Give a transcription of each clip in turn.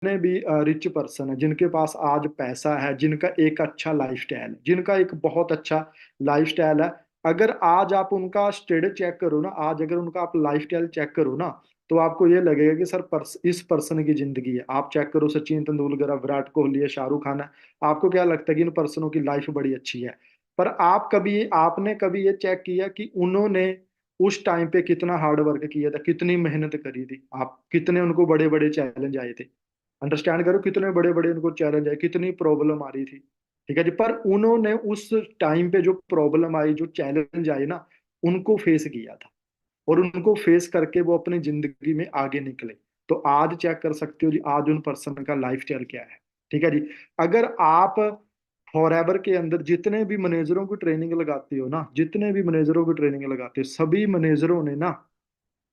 जितने भी rich person है, जिनके पास आज पैसा है, जिनका एक अच्छा लाइफस्टाइल है, जिनका एक बहुत अच्छा लाइफस्टाइल है, अगर आज आप उनका स्टेटस चेक करो ना, आज अगर उनका आप लाइफस्टाइल चेक करो ना, तो आपको ये लगेगा कि सर इस पर्सन की जिंदगी है। आप चेक करो, सचिन तेंदुलकर है, विराट कोहली है, शाहरुख खान है, आपको क्या लगता है कि इन पर्सनों की लाइफ बड़ी अच्छी है? पर आपने कभी ये चेक किया कि उन्होंने उस टाइम पे कितना हार्ड वर्क किया था, कितनी मेहनत करी थी? आप कितने उनको बड़े बड़े चैलेंज आए थे, अंडरस्टैंड करो, कितने बड़े बड़े उनको चैलेंज आए, कितनी प्रॉब्लम आ रही थी। ठीक है जी, पर उन्होंने उस टाइम पे जो प्रॉब्लम आई, जो चैलेंज आए ना, उनको फेस किया था, और उनको फेस करके वो अपनी जिंदगी में आगे निकले। तो आज चेक कर सकते हो जी, आज उन पर्सन का लाइफ स्टाइल क्या है। ठीक है जी। अगर आप फॉरएवर के अंदर जितने भी मैनेजरों की ट्रेनिंग लगाते हो ना, जितने भी मैनेजरों की ट्रेनिंग लगाते हो, सभी मैनेजरों ने ना,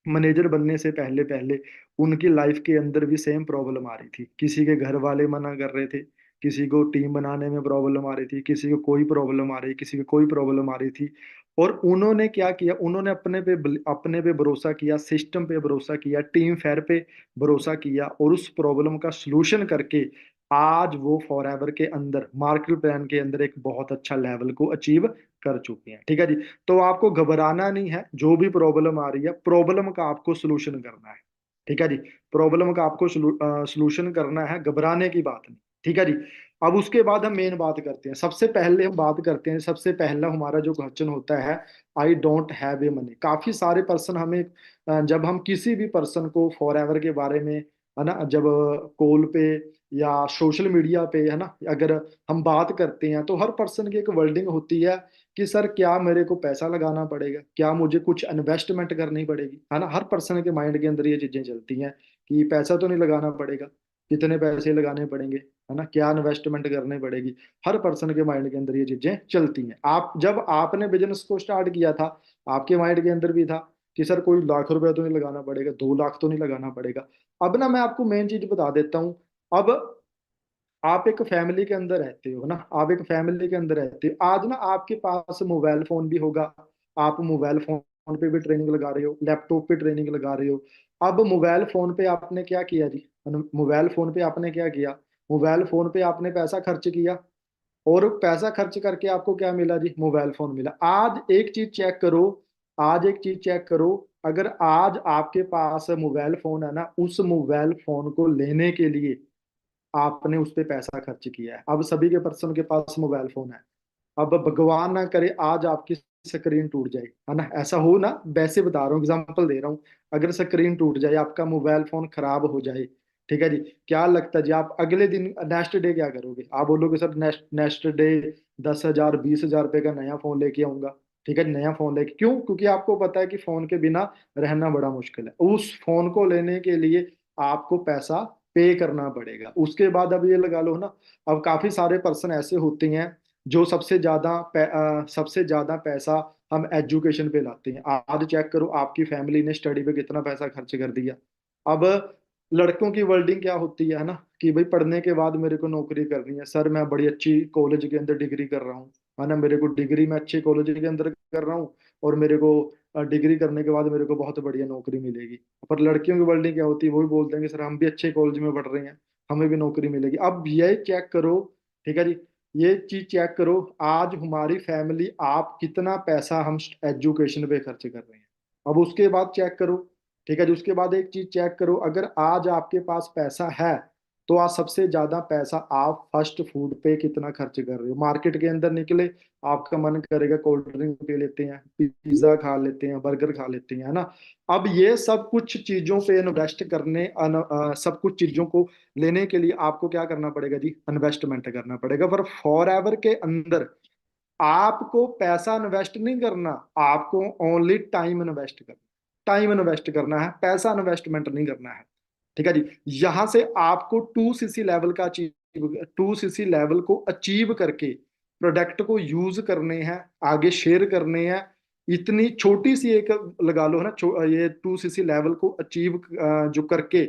मैनेजर बनने से पहले पहले उनकी लाइफ के अंदर भी सेम प्रॉब्लम आ रही थी। किसी के घर वाले मना कर रहे थे, किसी को टीम बनाने में प्रॉब्लम आ रही थी, किसी को कोई प्रॉब्लम आ रही, किसी को कोई प्रॉब्लम आ रही थी। और उन्होंने क्या किया, उन्होंने अपने पे भरोसा किया, सिस्टम पे भरोसा किया, टीम फेयर पे भरोसा किया, और उस प्रॉब्लम का सलूशन करके आज वो फॉरएवर के अंदर, मार्केट प्लान के अंदर एक बहुत अच्छा लेवल को अचीव कर चुके हैं। ठीक है जी। तो आपको घबराना नहीं है, जो भी प्रॉब्लम आ रही है, प्रॉब्लम का आपको सोल्यूशन करना है। ठीक है जी। प्रॉब्लम का आपको सोल्यूशन करना है, घबराने की बात नहीं। ठीक है जी। अब उसके बाद हम मेन बात करते हैं, सबसे पहले हम बात करते हैं, सबसे पहला हमारा जो क्वेश्चन होता है, I don't have a money. काफी सारे पर्सन हमें जब हम किसी भी पर्सन को फॉर के बारे में, है ना, जब कॉल पे या सोशल मीडिया पे, है ना, अगर हम बात करते हैं, तो हर पर्सन की एक वर्डिंग होती है कि सर क्या मेरे को पैसा लगाना पड़ेगा, क्या मुझे कुछ इन्वेस्टमेंट करनी पड़ेगी, है ना। हर पर्सन के माइंड के अंदर ये चीजें चलती हैं कि पैसा तो नहीं लगाना पड़ेगा, कितने पैसे लगाने पड़ेंगे, है ना, क्या इन्वेस्टमेंट करनी पड़ेगी। हर पर्सन के माइंड के अंदर ये चीजें चलती हैं। आप जब आपने बिजनेस को स्टार्ट किया था, आपके माइंड के अंदर भी था कि सर कोई लाख रुपया तो नहीं लगाना पड़ेगा, 2 लाख तो नहीं लगाना पड़ेगा। अब ना मैं आपको मेन चीज बता देता हूँ। अब आप एक फैमिली के अंदर रहते हो ना, आप एक फैमिली के अंदर रहते हो, आज ना आपके पास मोबाइल फोन भी होगा, आप मोबाइल फोन पे भी ट्रेनिंग लगा रहे हो, लैपटॉप पे ट्रेनिंग लगा रहे हो। अब मोबाइल फोन पे आपने क्या किया जी, मोबाइल फोन पे आपने क्या किया, मोबाइल फोन पे आपने पैसा खर्च किया, और पैसा खर्च करके आपको क्या मिला जी, मोबाइल फोन मिला। आज एक चीज चेक करो, आज एक चीज चेक करो, अगर आज आपके पास मोबाइल फोन है ना, उस मोबाइल फोन को लेने के लिए आपने उस पे पैसा खर्च किया है। अब सभी के पर्सन के पास मोबाइल फोन है। अब भगवान ना करे आज आपकी स्क्रीन टूट जाए, है ना, ऐसा हो ना, वैसे बता रहा हूँ, एग्जांपल दे रहा हूँ। अगर स्क्रीन टूट जाए, आपका मोबाइल फोन खराब हो जाए, ठीक है जी, क्या लगता है जी, आप अगले दिन नेक्स्ट डे क्या करोगे? आप बोलोगे सर नेक्स्ट नेक्स्ट डे 10,000 20,000 रुपए का नया फोन लेके आऊंगा। ठीक है, नया फोन लेके, क्यों? क्योंकि आपको पता है कि फोन के बिना रहना बड़ा मुश्किल है। उस फोन को लेने के लिए आपको पैसा पे करना पड़ेगा। उसके बाद अब ये लगा लो ना, अब काफी सारे पर्सन ऐसे होते हैं जो सबसे ज्यादा पैसा हम एजुकेशन पे लाते हैं। आज चेक करो आपकी फैमिली ने स्टडी पे कितना पैसा खर्च कर दिया। अब लड़कों की वर्डिंग क्या होती है ना, कि भाई पढ़ने के बाद मेरे को नौकरी करनी है, सर मैं बड़ी अच्छी कॉलेज के अंदर डिग्री कर रहा हूँ, है ना, मेरे को डिग्री में अच्छे कॉलेज के अंदर कर रहा हूँ, और मेरे को डिग्री करने के बाद मेरे को बहुत बढ़िया नौकरी मिलेगी। पर लड़कियों की वर्डिंग क्या होती है, वो भी बोलते हैं कि सर हम भी अच्छे कॉलेज में पढ़ रहे हैं, हमें भी नौकरी मिलेगी। अब ये चेक करो, ठीक है जी, ये चीज चेक करो, आज हमारी फैमिली, आप कितना पैसा हम एजुकेशन पे खर्च कर रहे हैं। अब उसके बाद चेक करो, ठीक है जी, उसके बाद एक चीज चेक करो, अगर आज आपके पास पैसा है, तो आज सबसे ज्यादा पैसा आप फास्ट फूड पे कितना खर्च कर रहे हो। मार्केट के अंदर निकले, आपका मन करेगा कोल्ड ड्रिंक पी लेते हैं, पिज्जा खा लेते हैं, बर्गर खा लेते हैं, है ना। अब ये सब कुछ चीजों पे इन्वेस्ट सब कुछ चीजों को लेने के लिए आपको क्या करना पड़ेगा जी, इन्वेस्टमेंट करना पड़ेगा। पर फॉर एवर के अंदर आपको पैसा इन्वेस्ट नहीं करना, आपको ओनली टाइम इन्वेस्ट करना, टाइम इन्वेस्ट करना है, पैसा इन्वेस्टमेंट नहीं करना है। ठीक है जी। यहां से आपको 2cc लेवल का अचीव, 2cc लेवल को अचीव करके प्रोडक्ट को यूज करने हैं, आगे शेयर करने हैं। इतनी छोटी सी एक लगा लो है ना, ये 2cc लेवल को अचीव जो करके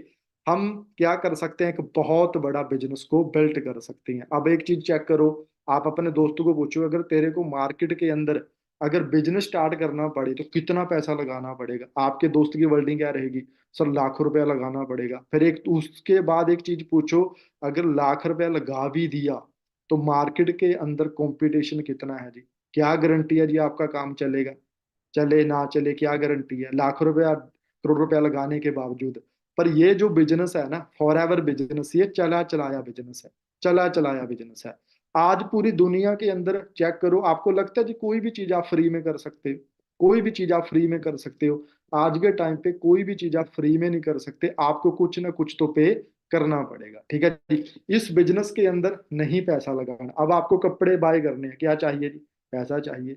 हम क्या कर सकते हैं, एक बहुत बड़ा बिजनेस को बिल्ड कर सकते हैं। अब एक चीज चेक करो, आप अपने दोस्तों को पूछो, अगर तेरे को मार्केट के अंदर अगर बिजनेस स्टार्ट करना पड़े तो कितना पैसा लगाना पड़ेगा। आपके दोस्त की वर्डिंग क्या रहेगी, सर लाखों रुपया लगाना पड़ेगा। फिर एक उसके बाद एक चीज पूछो, अगर लाख रुपया लगा भी दिया तो मार्केट के अंदर कंपटीशन कितना है जी। क्या गारंटी है जी आपका काम चलेगा, चले ना चले, क्या गारंटी है लाख रुपया करोड़ रुपया लगाने के बावजूद। पर ये जो बिजनेस है ना, फॉर एवर बिजनेस, ये चला चलाया बिजनेस है, चला चलाया बिजनेस है। आज पूरी दुनिया के अंदर चेक करो, आपको लगता है जी कोई भी चीज आप फ्री में कर सकते हो, कोई भी चीज आप फ्री में कर सकते हो। आज के टाइम पे कोई भी चीज आप फ्री में नहीं कर सकते, आपको कुछ ना कुछ तो पे करना पड़ेगा, ठीक है जी। इस बिजनेस के अंदर नहीं पैसा लगाना। अब आपको कपड़े बाय करने हैं, क्या चाहिए जी, पैसा चाहिए,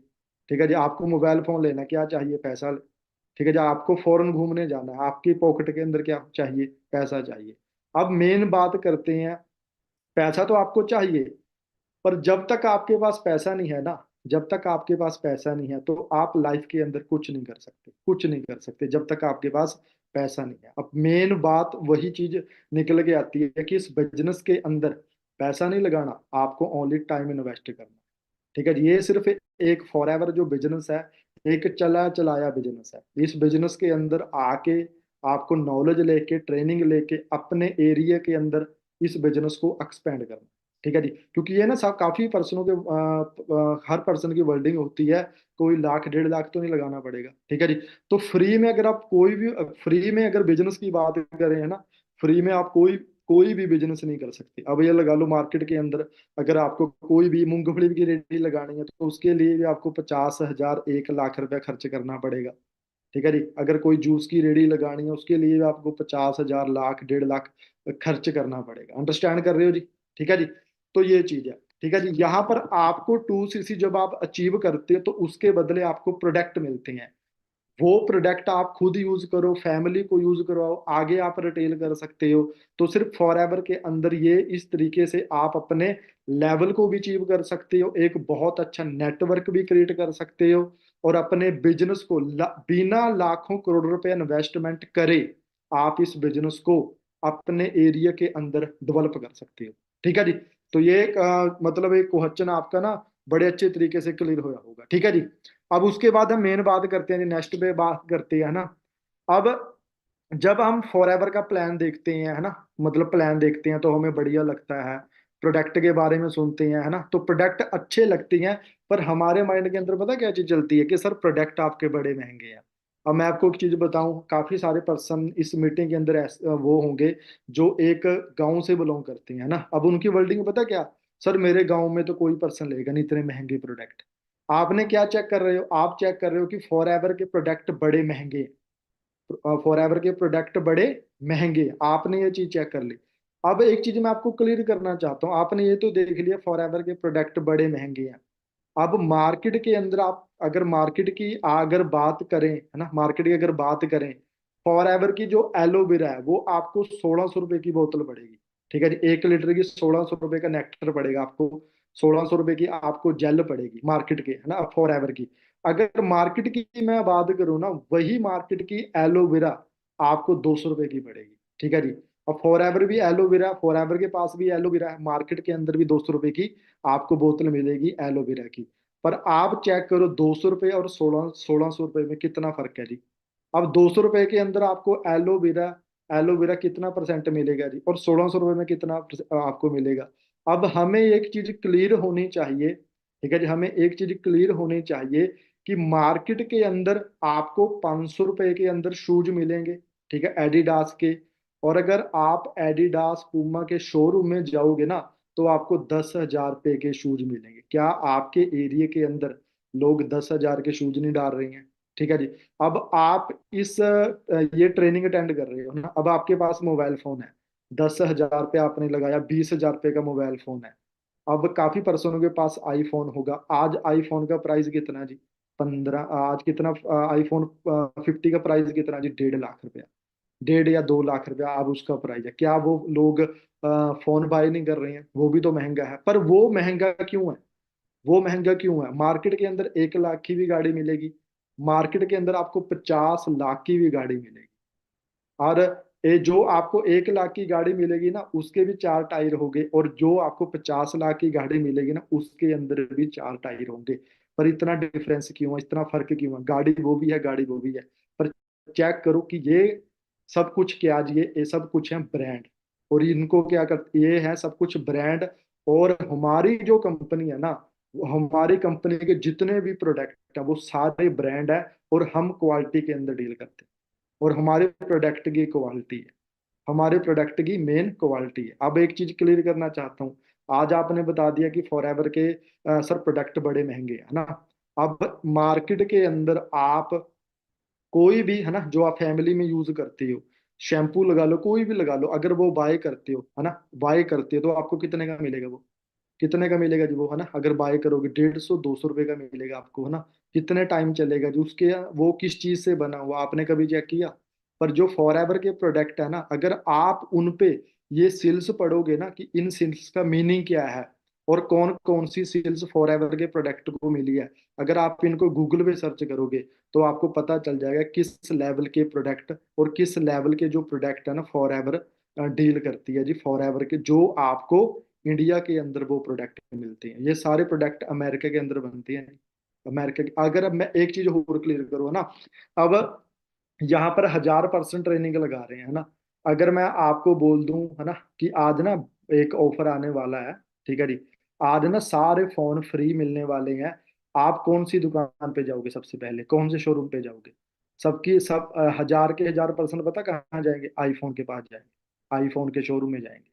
ठीक है जी। आपको मोबाइल फोन लेना, क्या चाहिए, पैसा, ठीक है जी। आपको फॉरेन घूमने जाना है, आपकी पॉकेट के अंदर क्या चाहिए, पैसा चाहिए। अब मेन बात करते हैं, पैसा तो आपको चाहिए, पर जब तक आपके पास पैसा नहीं है ना, जब तक आपके पास पैसा नहीं है तो आप लाइफ के अंदर कुछ नहीं कर सकते, कुछ नहीं कर सकते जब तक आपके पास पैसा नहीं है। अब मेन बात वही चीज निकल के आती है कि इस बिजनेस के अंदर पैसा नहीं लगाना, आपको ओनली टाइम इन्वेस्ट करना, ठीक है जी। ये सिर्फ एक फॉर एवर जो बिजनेस है, एक चला चलाया बिजनेस है। इस बिजनेस के अंदर आके आपको नॉलेज लेके, ट्रेनिंग लेके अपने एरिया के अंदर इस बिजनेस को एक्सपेंड करना, ठीक है जी। क्योंकि ये ना सब काफी पर्सनों के हर पर्सन की वर्डिंग होती है, कोई लाख 1.5 लाख तो नहीं लगाना पड़ेगा, ठीक है जी। तो फ्री में अगर आप कोई भी, फ्री में अगर बिजनेस की बात करें है ना, फ्री में आप कोई कोई भी बिजनेस नहीं कर सकते। अब ये लगा लो मार्केट के अंदर, अगर आपको कोई भी मूंगफली की रेडी लगानी है तो उसके लिए भी आपको 50,000 1 लाख रुपया खर्च करना पड़ेगा, ठीक है जी। अगर कोई जूस की रेडी लगानी है उसके लिए भी आपको 50,000 लाख 1.5 लाख खर्च करना पड़ेगा। अंडरस्टैंड कर रहे हो जी, ठीक है जी। तो ये चीज है, ठीक है जी। यहाँ पर आपको 2cc जब आप अचीव करते हो तो उसके बदले आपको प्रोडक्ट मिलते हैं। वो प्रोडक्ट आप खुद यूज करो, फैमिली को यूज करवाओ, आगे आप रिटेल कर सकते हो। तो सिर्फ फॉर एवर के अंदर ये इस तरीके से आप अपने लेवल को भी अचीव कर सकते हो, एक बहुत अच्छा नेटवर्क भी क्रिएट कर सकते हो, और अपने बिजनेस को बिना लाखों करोड़ रुपए इन्वेस्टमेंट करे आप इस बिजनेस को अपने एरिया के अंदर डेवलप कर सकते हो, ठीक है जी। तो ये एक, मतलब एक क्वेश्चन आपका ना बड़े अच्छे तरीके से क्लियर होया होगा, ठीक है जी। अब उसके बाद हम मेन बात करते हैं, नेक्स्ट पे बात करते हैं, है ना। अब जब हम फॉर एवर का प्लान देखते हैं, है ना, मतलब प्लान देखते हैं तो हमें बढ़िया लगता है, प्रोडक्ट के बारे में सुनते हैं, है ना, तो प्रोडक्ट अच्छे लगते हैं। पर हमारे माइंड के अंदर पता क्या चीज चलती है कि सर प्रोडक्ट आपके बड़े महंगे हैं। अब मैं आपको एक चीज बताऊं, काफी सारे पर्सन इस मीटिंग के अंदर वो होंगे जो एक गांव से बिलोंग करते हैं, है ना। अब उनकी वर्डिंग पता क्या, सर मेरे गांव में तो कोई पर्सन लेगा नहीं इतने महंगे प्रोडक्ट। आपने क्या चेक कर रहे हो, आप चेक कर रहे हो कि फॉर एवर के प्रोडक्ट बड़े महंगे हैं, फॉर एवर के प्रोडक्ट बड़े महंगे हैं। आपने ये चीज चेक कर ली। अब एक चीज मैं आपको क्लियर करना चाहता हूँ, आपने ये तो देख लिया फॉर एवर के प्रोडक्ट बड़े महंगे हैं। अब मार्केट के अंदर आप अगर मार्केट की अगर बात करें, है ना, मार्केट की अगर बात करें, फॉर एवर की जो एलोवेरा है वो आपको 1,600 रुपए की बोतल पड़ेगी, ठीक है जी। 1 लीटर की 1,600 रुपए का नेक्टर पड़ेगा आपको, 1,600 रुपए की आपको जेल पड़ेगी मार्केट के, है ना, फॉर एवर की। अगर मार्केट की मैं बात करूँ ना, वही मार्केट की एलोवेरा आपको 200 रुपए की पड़ेगी, ठीक है जी। और फॉर एवर भी एलोवेरा, फॉर एवर के पास भी एलोवेरा है, मार्केट के अंदर भी 200 रुपए की आपको बोतल मिलेगी एलोवेरा की। पर आप चेक करो 200 रुपये और 1600 रुपये में कितना फर्क है जी। अब 200 रुपये के अंदर आपको एलोवेरा, एलोवेरा कितना परसेंट मिलेगा जी, और 1,600 रुपये में कितना आपको मिलेगा। अब हमें एक चीज क्लियर होनी चाहिए, ठीक है जी, हमें एक चीज क्लियर होनी चाहिए कि मार्केट के अंदर आपको 500 रुपये के अंदर शूज मिलेंगे, ठीक है, एडिडास के। और अगर आप एडिडास पूमा के शोरूम में जाओगे ना तो आपको 10,000 रुपये के शूज मिलेंगे। क्या आपके एरिया के अंदर लोग 10,000 के शूज नहीं डाल रहे हैं, ठीक है जी। अब आप ये ट्रेनिंग अटेंड कर रहे हो ना, अब आपके पास मोबाइल फोन है, 10,000 रुपये आपने लगाया, 20,000 रुपये का मोबाइल फोन है। अब काफी पर्सनों के पास आईफोन होगा, आज आईफोन का प्राइस कितना जी, 15, आज कितना, आईफोन 50 का प्राइस कितना जी, 1.5 लाख रुपया, 1.5 या 2 लाख रुपया अब उसका प्राइस है। क्या वो लोग फोन बाय नहीं कर रहे हैं, वो भी तो महंगा है। पर वो महंगा क्यों है, वो महंगा क्यों है, मार्केट के अंदर 1 लाख की भी गाड़ी मिलेगी, मार्केट के अंदर आपको 50 लाख की भी गाड़ी मिलेगी। और ये जो आपको 1 लाख की गाड़ी मिलेगी ना उसके भी 4 टायर होंगे, और जो आपको 50 लाख की गाड़ी मिलेगी ना उसके अंदर भी 4 टायर होंगे। पर इतना डिफरेंस क्यों है, इतना फर्क क्यों है, गाड़ी वो भी है, गाड़ी वो भी है। पर चेक करो कि ये सब कुछ क्या जी, ये सब कुछ है ब्रांड। और इनको क्या करते, ये है सब कुछ ब्रांड। और हमारी जो कंपनी है ना, वो हमारी कंपनी के जितने भी प्रोडक्ट है वो सारे ब्रांड है। और हम क्वालिटी के अंदर डील करते हैं। और हमारे प्रोडक्ट की क्वालिटी है, हमारे प्रोडक्ट की मेन क्वालिटी है। अब एक चीज क्लियर करना चाहता हूँ। आज आपने बता दिया कि फॉरएवर के सर प्रोडक्ट बड़े महंगे है ना। अब मार्केट के अंदर आप कोई भी है ना, जो आप फैमिली में यूज करते हो, शैम्पू लगा लो, कोई भी लगा लो, अगर वो बाय करते हो है ना, बाय करते हो तो आपको कितने का मिलेगा वो, कितने का मिलेगा जी वो, है ना। अगर बाय करोगे 150-200 रुपए का मिलेगा आपको, है ना। कितने टाइम चलेगा जी उसके, वो किस चीज से बना हुआ आपने कभी चेक किया। पर जो फॉरएवर के प्रोडक्ट है ना, अगर आप उन पे ये सील्स पढ़ोगे ना कि इन सील्स का मीनिंग क्या है, और कौन कौन सी सील्स फॉरएवर के प्रोडक्ट को मिली है, अगर आप इनको गूगल पे सर्च करोगे तो आपको पता चल जाएगा किस लेवल के प्रोडक्ट और किस लेवल के जो प्रोडक्ट है ना फॉरएवर डील करती है जी। फॉरएवर के जो आपको इंडिया के अंदर वो प्रोडक्ट मिलते हैं, ये सारे प्रोडक्ट अमेरिका के अंदर बनते हैं। अमेरिका के, अगर अब मैं एक चीज और क्लियर करूँ ना, अब यहाँ पर 1000% ट्रेनिंग लगा रहे हैं, है ना। अगर मैं आपको बोल दूं है ना कि आज ना एक ऑफर आने वाला है, ठीक है जी, आज ना सारे फोन फ्री मिलने वाले हैं, आप कौन सी दुकान पे जाओगे, सबसे पहले कौन से शोरूम पे जाओगे। सबकी सब 1000 के 1000% पता कहाँ जाएंगे, आईफोन के पास जाएंगे, आईफोन के शोरूम में जाएंगे।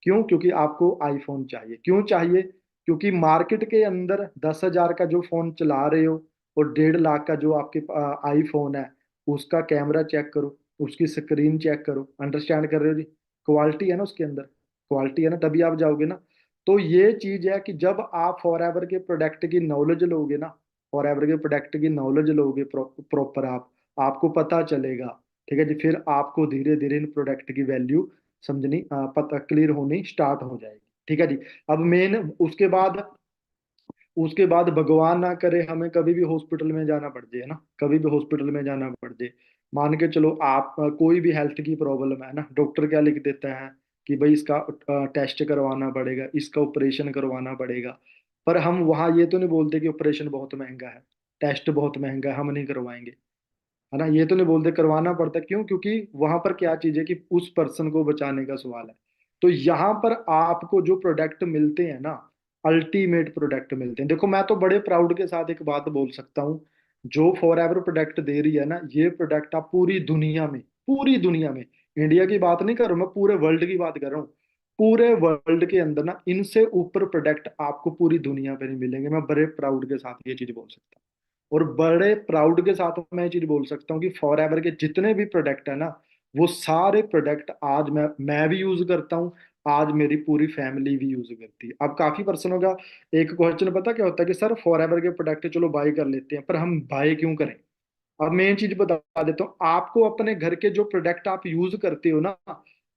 क्यों, क्योंकि आपको आईफोन चाहिए। क्यों चाहिए, क्योंकि मार्केट के अंदर 10,000 का जो फोन चला रहे हो और 1.5 लाख का जो आपके आईफोन है, उसका कैमरा चेक करो, उसकी स्क्रीन चेक करो, अंडरस्टैंड कर रहे हो जी। क्वालिटी है ना उसके अंदर, क्वालिटी है ना, तभी आप जाओगे ना। तो ये चीज है कि जब आप फॉरएवर के प्रोडक्ट की नॉलेज लोगे ना, फॉरएवर के प्रोडक्ट की नॉलेज लोगे प्रॉपर आप, आपको पता चलेगा, ठीक है जी, फिर आपको धीरे धीरे इन प्रोडक्ट की वैल्यू समझनी पता क्लियर होनी स्टार्ट हो जाएगी, ठीक है जी। अब मेन उसके बाद भगवान ना करे हमें कभी भी हॉस्पिटल में जाना पड़ जाए, ना कभी भी हॉस्पिटल में जाना पड़ जाए। मान के चलो आप कोई भी हेल्थ की प्रॉब्लम है ना, डॉक्टर क्या लिख देता है कि भाई इसका टेस्ट करवाना पड़ेगा, इसका ऑपरेशन करवाना पड़ेगा। पर हम वहाँ ये तो नहीं बोलते कि ऑपरेशन बहुत महंगा है, टेस्ट बहुत महंगा है, हम नहीं करवाएंगे, है ना। ये तो नहीं बोलते, करवाना पड़ता। क्यों, क्योंकि वहां पर क्या चीज है कि उस पर्सन को बचाने का सवाल है। तो यहाँ पर आपको जो प्रोडक्ट मिलते हैं ना, अल्टीमेट प्रोडक्ट मिलते हैं। देखो मैं तो बड़े प्राउड के साथ एक बात बोल सकता हूँ, जो फॉरएवर प्रोडक्ट दे रही है ना, ये प्रोडक्ट आप पूरी दुनिया में, पूरी दुनिया में, इंडिया की बात नहीं कर रहा हूं, मैं पूरे वर्ल्ड की बात कर रहा हूँ। पूरे वर्ल्ड के अंदर ना इनसे ऊपर प्रोडक्ट आपको पूरी दुनिया पे नहीं मिलेंगे, मैं बड़े प्राउड के साथ ये चीज बोल सकता हूँ। और बड़े प्राउड के साथ मैं ये चीज बोल सकता हूँ कि फॉरएवर के जितने भी प्रोडक्ट है ना, वो सारे प्रोडक्ट आज मैं भी यूज करता हूँ, आज मेरी पूरी फैमिली भी यूज करती है। अब काफी पर्सनों का एक क्वेश्चन पता क्या होता है कि सर फॉरएवर के प्रोडक्ट चलो बाय कर लेते हैं, पर हम बाय क्यों करें। अब मेन चीज बता देता हूँ आपको, अपने घर के जो प्रोडक्ट आप यूज करते हो ना,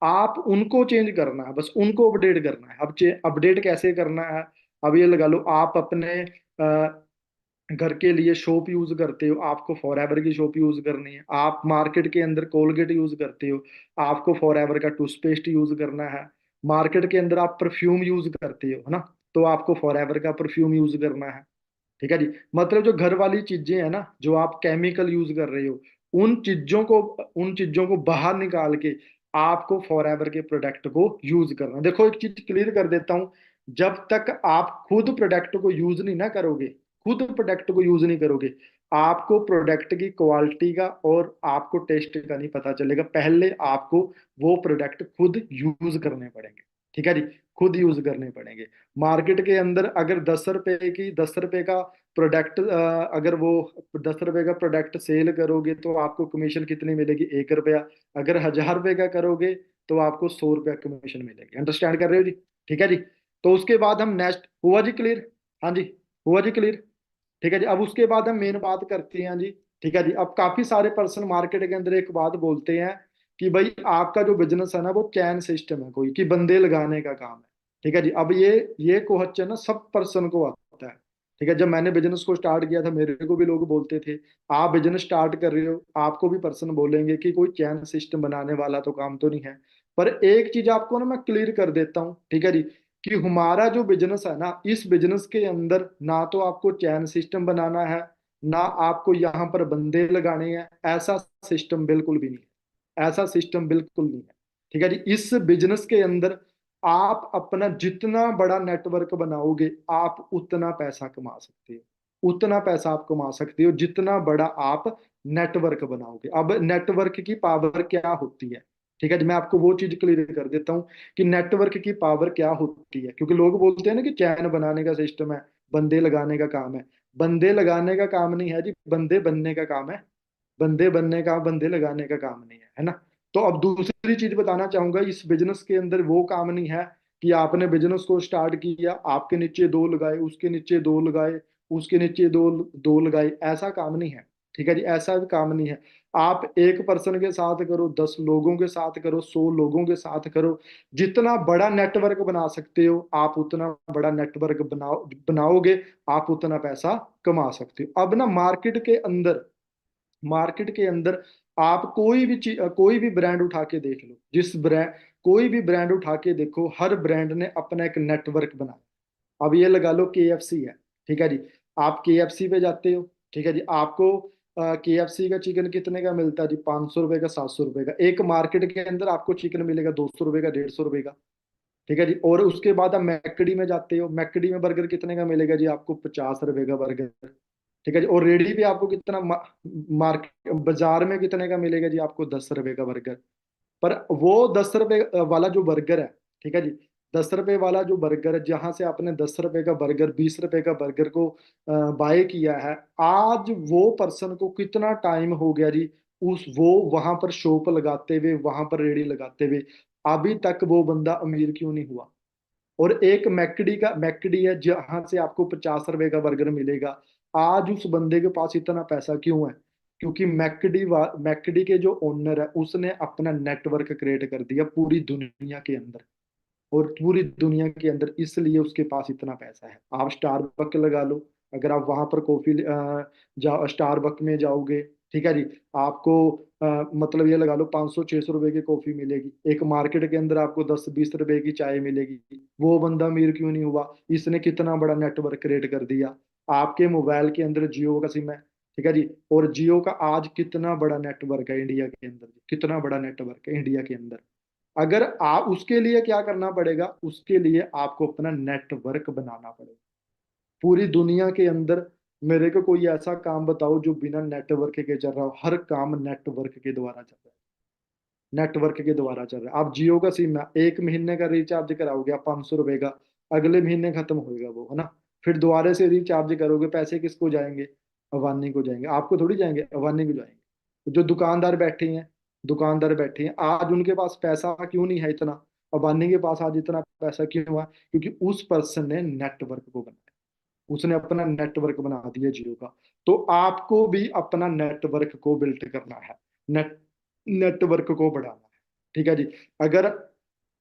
आप उनको चेंज करना है, बस उनको अपडेट करना है। अब अपडेट कैसे करना है, अब ये लगा लो आप अपने घर के लिए सोप यूज करते हो, आपको फॉरएवर की सोप यूज करनी है। आप मार्केट के अंदर कोलगेट यूज करते हो, आपको फॉरएवर का टूथपेस्ट यूज करना है। मार्केट के अंदर आप परफ्यूम यूज करते हो, है ना, तो आपको फॉरएवर का परफ्यूम यूज करना है, ठीक है जी। मतलब जो घर वाली चीजें हैं ना, जो आप केमिकल यूज कर रहे हो, उन चीजों को बाहर निकाल के आपको फॉरएवर के प्रोडक्ट को यूज करना है। देखो एक चीज क्लियर कर देता हूँ, जब तक आप खुद प्रोडक्ट को यूज नहीं ना करोगे, खुद प्रोडक्ट को यूज नहीं करोगे, आपको प्रोडक्ट की क्वालिटी का और आपको टेस्ट का नहीं पता चलेगा। पहले आपको वो प्रोडक्ट खुद यूज करने पड़ेंगे, ठीक है जी, खुद यूज करने पड़ेंगे। मार्केट के अंदर अगर 10 रुपए का प्रोडक्ट, अगर वो 10 रुपए का प्रोडक्ट सेल करोगे तो आपको कमीशन कितनी मिलेगी, 1 रुपया। अगर 1000 रुपए का करोगे तो आपको 100 रुपया कमीशन मिलेगी। अंडरस्टैंड कर रहे हो जी, ठीक है जी। तो उसके बाद हम नेक्स्ट, हुआ जी क्लियर, हाँ जी, हुआ जी क्लियर, ठीक है जी। अब उसके बाद हम मेन बात करते हैं जी, ठीक है जी। अब काफी सारे पर्सन मार्केट के अंदर एक बात बोलते हैं कि भाई आपका जो बिजनेस है ना वो चैन सिस्टम है, कोई कि बंदे लगाने का काम है, ठीक है जी। अब ये क्वेश्चन ना सब पर्सन को आता है, ठीक है। जब मैंने बिजनेस को स्टार्ट किया था मेरे को भी लोग बोलते थे, आप बिजनेस स्टार्ट कर रहे हो, आपको भी पर्सन बोलेंगे कि कोई चैन सिस्टम बनाने वाला तो काम तो नहीं है। पर एक चीज आपको ना मैं क्लियर कर देता हूँ, ठीक है जी, कि हमारा जो बिजनेस है ना, इस बिजनेस के अंदर ना तो आपको चैन सिस्टम बनाना है, ना आपको यहाँ पर बंदे लगाने हैं, ऐसा सिस्टम बिल्कुल भी नहीं है, ऐसा सिस्टम बिल्कुल नहीं है। ठीक है जी। इस बिजनेस के अंदर आप अपना जितना बड़ा नेटवर्क बनाओगे, आप उतना पैसा कमा सकते हो, उतना पैसा आप कमा सकते हो जितना बड़ा आप नेटवर्क बनाओगे। अब नेटवर्क की पावर क्या होती है, ठीक है जी, मैं आपको वो चीज क्लियर कर देता हूँ कि नेटवर्क की पावर क्या होती है। क्योंकि लोग बोलते हैं ना कि चैन बनाने का सिस्टम है, बंदे लगाने का काम है। बंदे लगाने का काम नहीं है जी, बंदे बनने का काम है। बंदे बनने का, बंदे लगाने का काम नहीं है ना। तो अब दूसरी चीज बताना चाहूंगा, इस बिजनेस के अंदर वो काम नहीं है कि आपने बिजनेस को स्टार्ट किया, आपके नीचे दो लगाए, उसके नीचे दो लगाए, उसके नीचे दो दो लगाए, ऐसा काम नहीं है। ठीक है जी, ऐसा भी काम नहीं है। आप एक पर्सन के साथ करो, 10 लोगों के साथ करो, 100 लोगों के साथ करो, जितना बड़ा नेटवर्क बना सकते हो आप उतना बड़ा नेटवर्क बनाओगे, आप उतना पैसा कमा सकते हो। अब ना मार्केट के अंदर आप कोई भी ब्रांड उठा के देख लो, जिस ब्रांड कोई भी ब्रांड उठा के देखो, हर ब्रांड ने अपना एक नेटवर्क बनाया। अब ये लगा लो KFC है, ठीक है जी, आप KFC पे जाते हो, ठीक है जी, आपको KFC का चिकन कितने का मिलता है जी? 500 रुपए का, 700 रुपए का। एक मार्केट के अंदर आपको चिकन मिलेगा 200 रुपए का, 150 रुपए का। ठीक है जी। और उसके बाद आप मैकडी में जाते हो, मैकडी में बर्गर कितने का मिलेगा जी? आपको 50 रुपए का बर्गर। ठीक है जी। और रेडी भी आपको कितना मार्केट बाजार में कितने का मिलेगा जी? आपको 10 रुपए का बर्गर। पर वो 10 रुपए वाला जो बर्गर है, ठीक है जी, 10 रुपए वाला जो बर्गर है, जहां से आपने 10 रुपए का बर्गर, 20 रुपए का बर्गर को बाय किया है, आज वो पर्सन को कितना टाइम हो गया जी उस वो वहां पर शॉप लगाते हुए, वहां पर रेडी लगाते हुए, अभी तक वो बंदा अमीर क्यों नहीं हुआ? और एक मैकडी है जहां से आपको 50 रुपए का बर्गर मिलेगा, आज उस बंदे के पास इतना पैसा क्यों है? क्योंकि मैकडी के जो ओनर है, उसने अपना नेटवर्क क्रिएट कर दिया पूरी दुनिया के अंदर। और पूरी दुनिया के अंदर इसलिए उसके पास इतना पैसा है। आप स्टारबक लगा लो, अगर आप वहां पर कॉफी जाओ, स्टारबक में जाओगे, ठीक है जी, आपको मतलब ये लगा लो 500-600 रुपए की कॉफी मिलेगी। एक मार्केट के अंदर आपको 10-20 रुपए की चाय मिलेगी। वो बंदा अमीर क्यों नहीं हुआ? इसने कितना बड़ा नेटवर्क क्रिएट कर दिया। आपके मोबाइल के अंदर जियो का सिम है, ठीक है जी, और जियो का आज कितना बड़ा नेटवर्क है इंडिया के अंदर, कितना बड़ा नेटवर्क है इंडिया के अंदर। अगर आप उसके लिए क्या करना पड़ेगा, उसके लिए आपको अपना नेटवर्क बनाना पड़ेगा पूरी दुनिया के अंदर। मेरे को कोई ऐसा काम बताओ जो बिना नेटवर्क के चल रहा हो। हर काम नेटवर्क के द्वारा चल रहा है, नेटवर्क के द्वारा चल रहा है। आप जियो का सिम है, 1 महीने का रिचार्ज कराओगे आप 500 रुपए का, अगले महीने खत्म होएगा वो, है ना। फिर दोबारा से रिचार्ज करोगे, पैसे किसको जाएंगे? अवानी को जाएंगे, आपको थोड़ी जाएंगे, अवानी को जाएंगे। जो दुकानदार बैठे हैं आज उनके पास पैसा क्यों नहीं है इतना? अबानी के पास आज इतना पैसा क्यों हुआ? क्योंकि उस पर्सन ने नेटवर्क को बनाया, उसने अपना नेटवर्क बना दिया जियो का। तो आपको भी अपना नेटवर्क को बिल्ड करना है, नेटवर्क को बढ़ाना है। ठीक है जी। अगर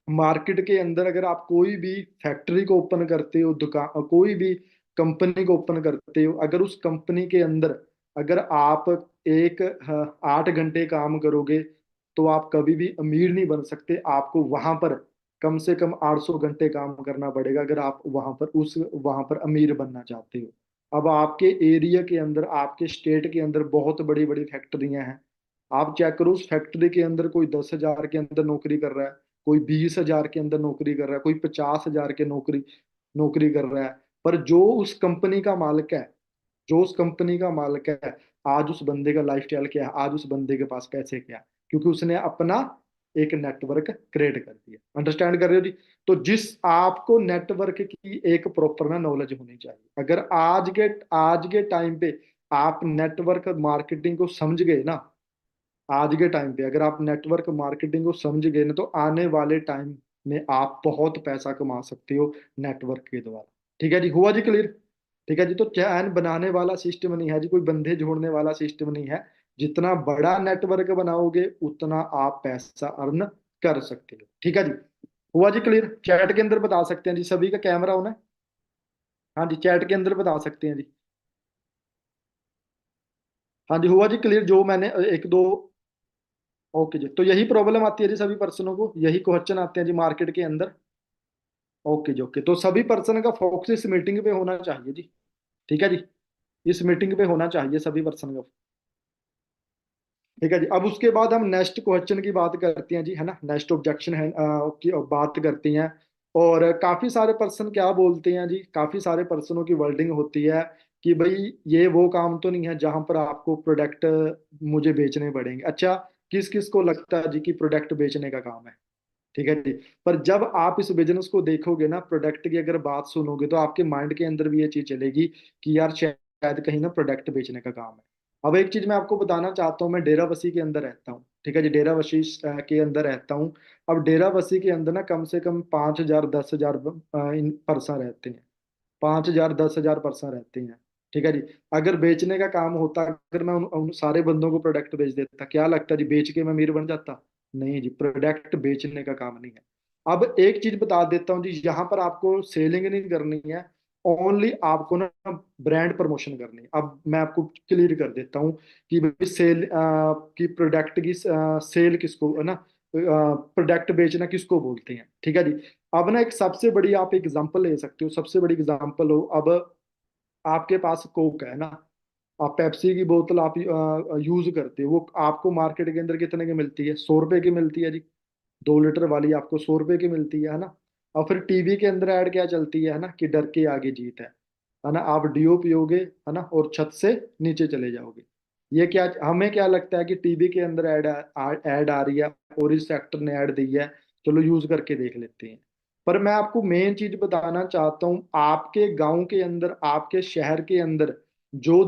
मार्केट के अंदर अगर आप कोई भी फैक्ट्री को ओपन करते हो, दुकान, कोई भी कंपनी को ओपन करते हो, अगर उस कंपनी के अंदर अगर आप एक 8 घंटे काम करोगे, तो आप कभी भी अमीर नहीं बन सकते। आपको वहां पर कम से कम 800 घंटे काम करना पड़ेगा अगर आप वहां पर अमीर बनना चाहते हो। अब आपके एरिया के अंदर, आपके स्टेट के अंदर बहुत बड़ी बड़ी फैक्ट्रियां हैं। आप चेक करो, उस फैक्ट्री के अंदर कोई 10,000 के अंदर नौकरी कर रहा है, कोई 20,000 के अंदर नौकरी कर रहा है, कोई 50,000 के नौकरी नौकरी कर रहा है। पर जो उस कंपनी का मालिक है, जो उस कंपनी का मालिक है, आज उस बंदे का लाइफस्टाइल क्या है, आज उस बंदे के पास पैसे क्या है? क्योंकि उसने अपना एक नेटवर्क क्रिएट कर दिया। अंडरस्टैंड कर रहे हो जी? तो जिस आपको नेटवर्क की एक प्रॉपर ना नॉलेज होनी चाहिए। अगर आज के टाइम पे आप नेटवर्क मार्केटिंग को समझ गए ना, आज के टाइम पे अगर आप नेटवर्क मार्केटिंग को समझ गए ना, तो आने वाले टाइम में आप बहुत पैसा कमा सकते हो नेटवर्क के द्वारा। ठीक है जी, हुआ जी क्लियर? ठीक है जी। तो चैन बनाने वाला सिस्टम नहीं है जी, कोई बंधे जोड़ने वाला सिस्टम नहीं है। जितना बड़ा नेटवर्क बनाओगे उतना आप पैसा अर्न कर सकते हो। ठीक है जी, हुआ जी क्लियर? चैट के अंदर बता सकते हैं जी, सभी का कैमरा ऑन है? हाँ जी, चैट के अंदर बता सकते हैं जी। हाँ जी, हुआ जी क्लियर? जो मैंने एक दो, ओके जी। तो यही प्रॉब्लम आती है जी सभी पर्सनों को, यही क्वेश्चन आते हैं जी मार्केट के अंदर। ओके जी, ओके। तो सभी पर्सन का फोकस इस मीटिंग पे होना चाहिए जी। ठीक है जी, इस मीटिंग पे होना चाहिए सभी पर्सन का। ठीक है जी। अब उसके बाद हम नेक्स्ट क्वेश्चन की बात करते हैं जी, है ना, नेक्स्ट ऑब्जेक्शन है की बात करते हैं। और काफी सारे पर्सन क्या बोलते हैं जी, काफी सारे पर्सनों की वर्डिंग होती है कि भाई ये वो काम तो नहीं है जहां पर आपको प्रोडक्ट मुझे बेचने पड़ेंगे। अच्छा, किस किस को लगता है जी कि प्रोडक्ट बेचने का काम है? ठीक है जी। पर जब आप इस बिजनेस को देखोगे ना, प्रोडक्ट की अगर बात सुनोगे, तो आपके माइंड के अंदर भी ये चीज चलेगी कि यार शायद कहीं ना प्रोडक्ट बेचने का काम है। अब एक चीज मैं आपको बताना चाहता हूँ, मैं डेराबस्सी के अंदर रहता हूँ। ठीक है जी, डेराबस्सी के अंदर रहता हूँ। अब डेराबस्सी के अंदर ना कम से कम 5,000 10,000 इन पर्सन रहते हैं। 5,000 10,000 पर्सन रहते हैं। ठीक है जी। अगर बेचने का काम होता, अगर मैं उन सारे बंदों को प्रोडक्ट बेच देता, क्या लगता है जी बेच के मैं अमीर बन जाता? नहीं जी, प्रोडक्ट बेचने का काम नहीं है। अब एक चीज बता देता हूँ जी, यहाँ पर आपको सेलिंग नहीं करनी है, ओनली आपको ना ब्रांड प्रमोशन करनी है। अब मैं आपको क्लियर कर देता हूँ कि भाई सेल की प्रोडक्ट की सेल किसको है ना, प्रोडक्ट बेचना किसको बोलते हैं। ठीक है जी। अब ना एक सबसे बड़ी आप एग्जांपल ले सकते हो, सबसे बड़ी एग्जांपल हो, अब आपके पास कोक है ना, आप पेप्सी की बोतल आप यूज करते हो, वो आपको मार्केट के अंदर कितने की मिलती है? 100 रुपए की मिलती है जी। 2 लीटर वाली आपको 100 रुपए की मिलती है ना। और फिर टीवी के अंदर ऐड क्या चलती है ना, कि डर के आगे जीत है ना, आप डीओ पियोगे है ना, और छत से नीचे चले जाओगे। ये क्या, हमें क्या लगता है कि टीवी के अंदर ऐड आ रही है और इस एक्टर ने ऐड दी है, चलो यूज करके देख लेते हैं। पर मैं आपको मेन चीज बताना चाहता हूँ, आपके गांव के अंदर, आपके शहर के अंदर जो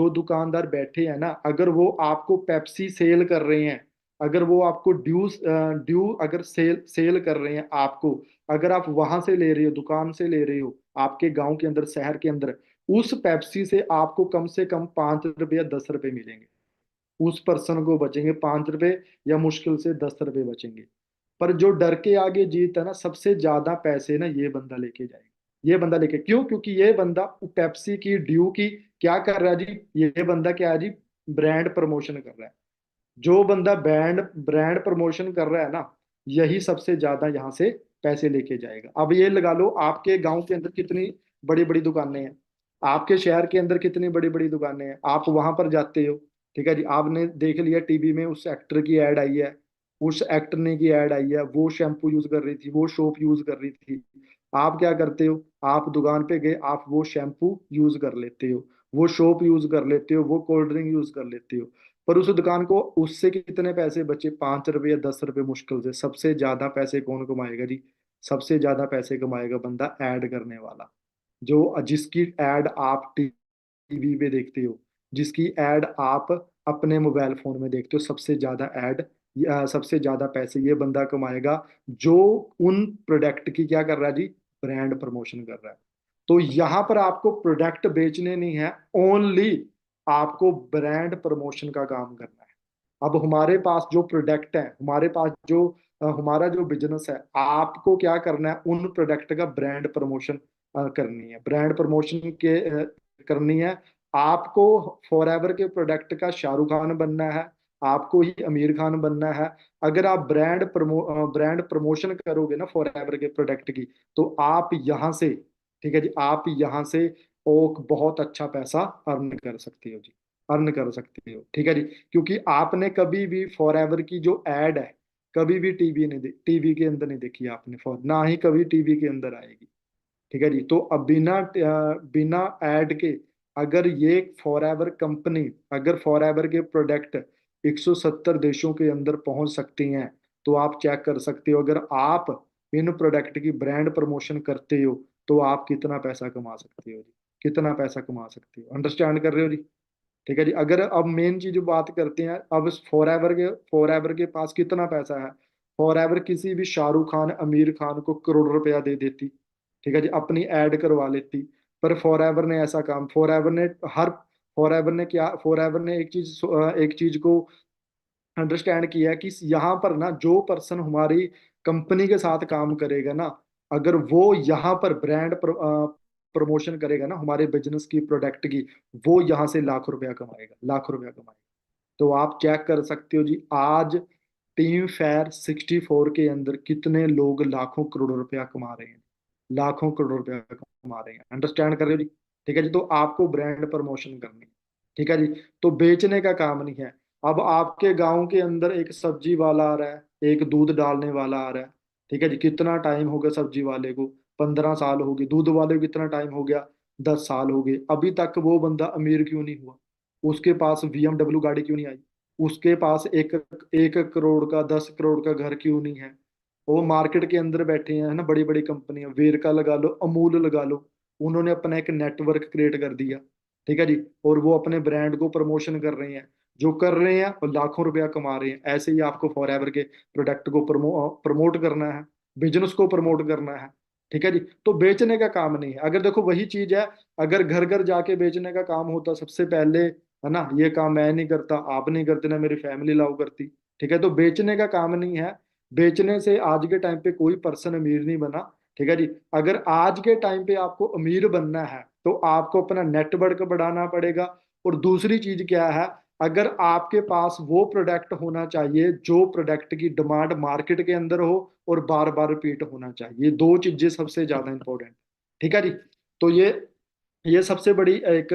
दुकानदार बैठे हैं ना, अगर वो आपको पेप्सी सेल कर रहे हैं, अगर वो आपको ड्यू अगर सेल सेल कर रहे हैं आपको, अगर आप वहां से ले रहे हो, दुकान से ले रहे हो, आपके गांव के अंदर, शहर के अंदर, उस पेप्सी से आपको कम से कम 5 रुपए या 10 रुपए मिलेंगे। उस पर्सन को बचेंगे 5 रुपए, या मुश्किल से 10 रुपए बचेंगे। पर जो डर के आगे जीत है ना, सबसे ज्यादा पैसे ना ये बंदा लेके जाएगा। ये बंदा लेके, क्यों? क्योंकि ये बंदा पेप्सी की, ड्यू की क्या कर रहा है जी, ये बंदा क्या है जी, ब्रांड प्रमोशन कर रहा है। जो बंदा ब्रांड ब्रांड प्रमोशन कर रहा है ना, यही सबसे ज्यादा यहाँ से पैसे लेके जाएगा। अब ये लगा लो, आपके गांव के अंदर कितनी बड़ी बड़ी दुकानें हैं, आपके शहर के अंदर कितनी बड़ी बड़ी दुकानें हैं, आप वहां पर जाते हो। ठीक है जी, आपने देख लिया टीवी में उस एक्टर की एड आई है, उस एक्टर ने की एड आई है, वो शैम्पू यूज कर रही थी, वो सोप यूज कर रही थी। आप क्या करते हो? आप दुकान पे गए, आप वो शैम्पू यूज कर लेते हो, वो सोप यूज कर लेते हो, वो कोल्ड ड्रिंक यूज कर लेते हो। पर उस दुकान को, उससे कितने पैसे बचे? 5 रुपए या 10 रुपए मुश्किल से। सबसे ज्यादा पैसे कौन कमाएगा जी? सबसे ज्यादा पैसे कमाएगा बंदा ऐड करने वाला, जो जिसकी ऐड आप टीवी पे देखते हो, जिसकी ऐड आप अपने मोबाइल फोन में देखते हो, सबसे ज्यादा ऐड, सबसे ज्यादा पैसे ये बंदा कमाएगा, जो उन प्रोडक्ट की क्या कर रहा है जी, ब्रांड प्रमोशन कर रहा है। तो यहाँ पर आपको प्रोडक्ट बेचने नहीं है, ओनली आपको ब्रांड प्रमोशन का काम करना है। अब हमारे पास जो प्रोडक्ट है, हमारे पास जो हमारा जो बिजनेस है, आपको क्या करना है, उन प्रोडक्ट का ब्रांड प्रमोशन करनी है, ब्रांड प्रमोशन करनी है। आपको फॉरएवर के प्रोडक्ट का शाहरुख खान बनना है, आपको ही आमिर खान बनना है। अगर आप ब्रांड प्रमोशन करोगे ना फॉरएवर के प्रोडक्ट की, तो आप यहाँ से, ठीक है जी, आप यहाँ से और बहुत अच्छा पैसा अर्न कर सकते हो जी, अर्न कर सकते हो। ठीक है जी। क्योंकि आपने कभी भी फॉरएवर की जो एड है, कभी भी टीवी के अंदर नहीं देखी आपने, फॉर ना ही कभी टीवी के अंदर आएगी। ठीक है जी। तो अब बिना एड के, अगर ये फॉरएवर कंपनी, अगर फॉरएवर के प्रोडक्ट 170 देशों के अंदर पहुंच सकती हैं, तो आप चेक कर सकते हो, अगर आप इन प्रोडक्ट की ब्रांड प्रमोशन करते हो, तो आप कितना पैसा कमा सकते हो जी, कितना पैसा कमा सकते हो। अंडरस्टैंड कर रहे हो जी? ठीक है जी। अगर अब मेन चीज बात करते हैं, अब फॉरएवर के पास कितना पैसा है? फॉरएवर किसी भी शाहरुख खान, आमिर खान को करोड़ रुपया दे देती, ठीक है जी, अपनी ऐड करवा लेती। पर फॉरएवर ने ऐसा काम, फॉरएवर ने क्या, फॉरएवर ने एक चीज को अंडरस्टैंड किया कि यहाँ पर ना जो पर्सन हमारी कंपनी के साथ काम करेगा ना, अगर वो यहाँ पर ब्रांड प्रमोशन करेगा ना हमारे बिजनेस की, प्रोडक्ट की, वो यहाँ से लाख रुपया कमाएगा, लाख रुपया कमाएगा। तो आप चेक कर सकते हो जी, आज टीम फेयर 64 के अंदर कितने लोग लाखों करोड़ों रुपया कमा रहे हैं, लाखों करोड़ रुपया कमा रहे हैं, अंडरस्टैंड कर रहे हो जी। ठीक है जी, तो आपको ब्रांड प्रमोशन करनी है। ठीक है जी, तो बेचने का काम नहीं है। अब आपके गांव के अंदर एक सब्जी वाला आ रहा है, एक दूध डालने वाला आ रहा है। ठीक है जी, कितना टाइम हो गया सब्जी वाले को? 15 साल हो गए। दूध वाले को कितना टाइम हो गया? 10 साल हो गए। अभी तक वो बंदा अमीर क्यों नहीं हुआ? उसके पास BMW गाड़ी क्यों नहीं आई? उसके पास एक 1 करोड़ का 10 करोड़ का घर क्यों नहीं है? वो मार्केट के अंदर बैठे हैं, है ना, बड़ी बड़ी कंपनियां, वेरका लगा लो, अमूल लगा लो, उन्होंने अपना एक नेटवर्क क्रिएट कर दिया। ठीक है जी, और वो अपने ब्रांड को प्रमोशन कर रहे हैं। जो कर रहे हैं और लाखों रुपया कमा रहे हैं। ऐसे ही आपको फॉर एवर के प्रोडक्ट को प्रमोट करना है, बिजनेस को प्रमोट करना है। ठीक है जी, तो बेचने का काम नहीं है। अगर देखो वही चीज है, अगर घर घर जाके बेचने का काम होता सबसे पहले, है ना, ये काम मैं नहीं करता, आप नहीं करते, ना मेरी फैमिली लाओ करती। ठीक है, तो बेचने का काम नहीं है। बेचने से आज के टाइम पे कोई पर्सन अमीर नहीं बना। ठीक है जी, अगर आज के टाइम पे आपको अमीर बनना है तो आपको अपना नेटवर्क बढ़ाना पड़ेगा। और दूसरी चीज क्या है, अगर आपके पास वो प्रोडक्ट होना चाहिए जो प्रोडक्ट की डिमांड मार्केट के अंदर हो और बार बार रिपीट होना चाहिए। ये दो चीजें सबसे ज्यादा इंपॉर्टेंट। ठीक है जी, तो ये सबसे बड़ी एक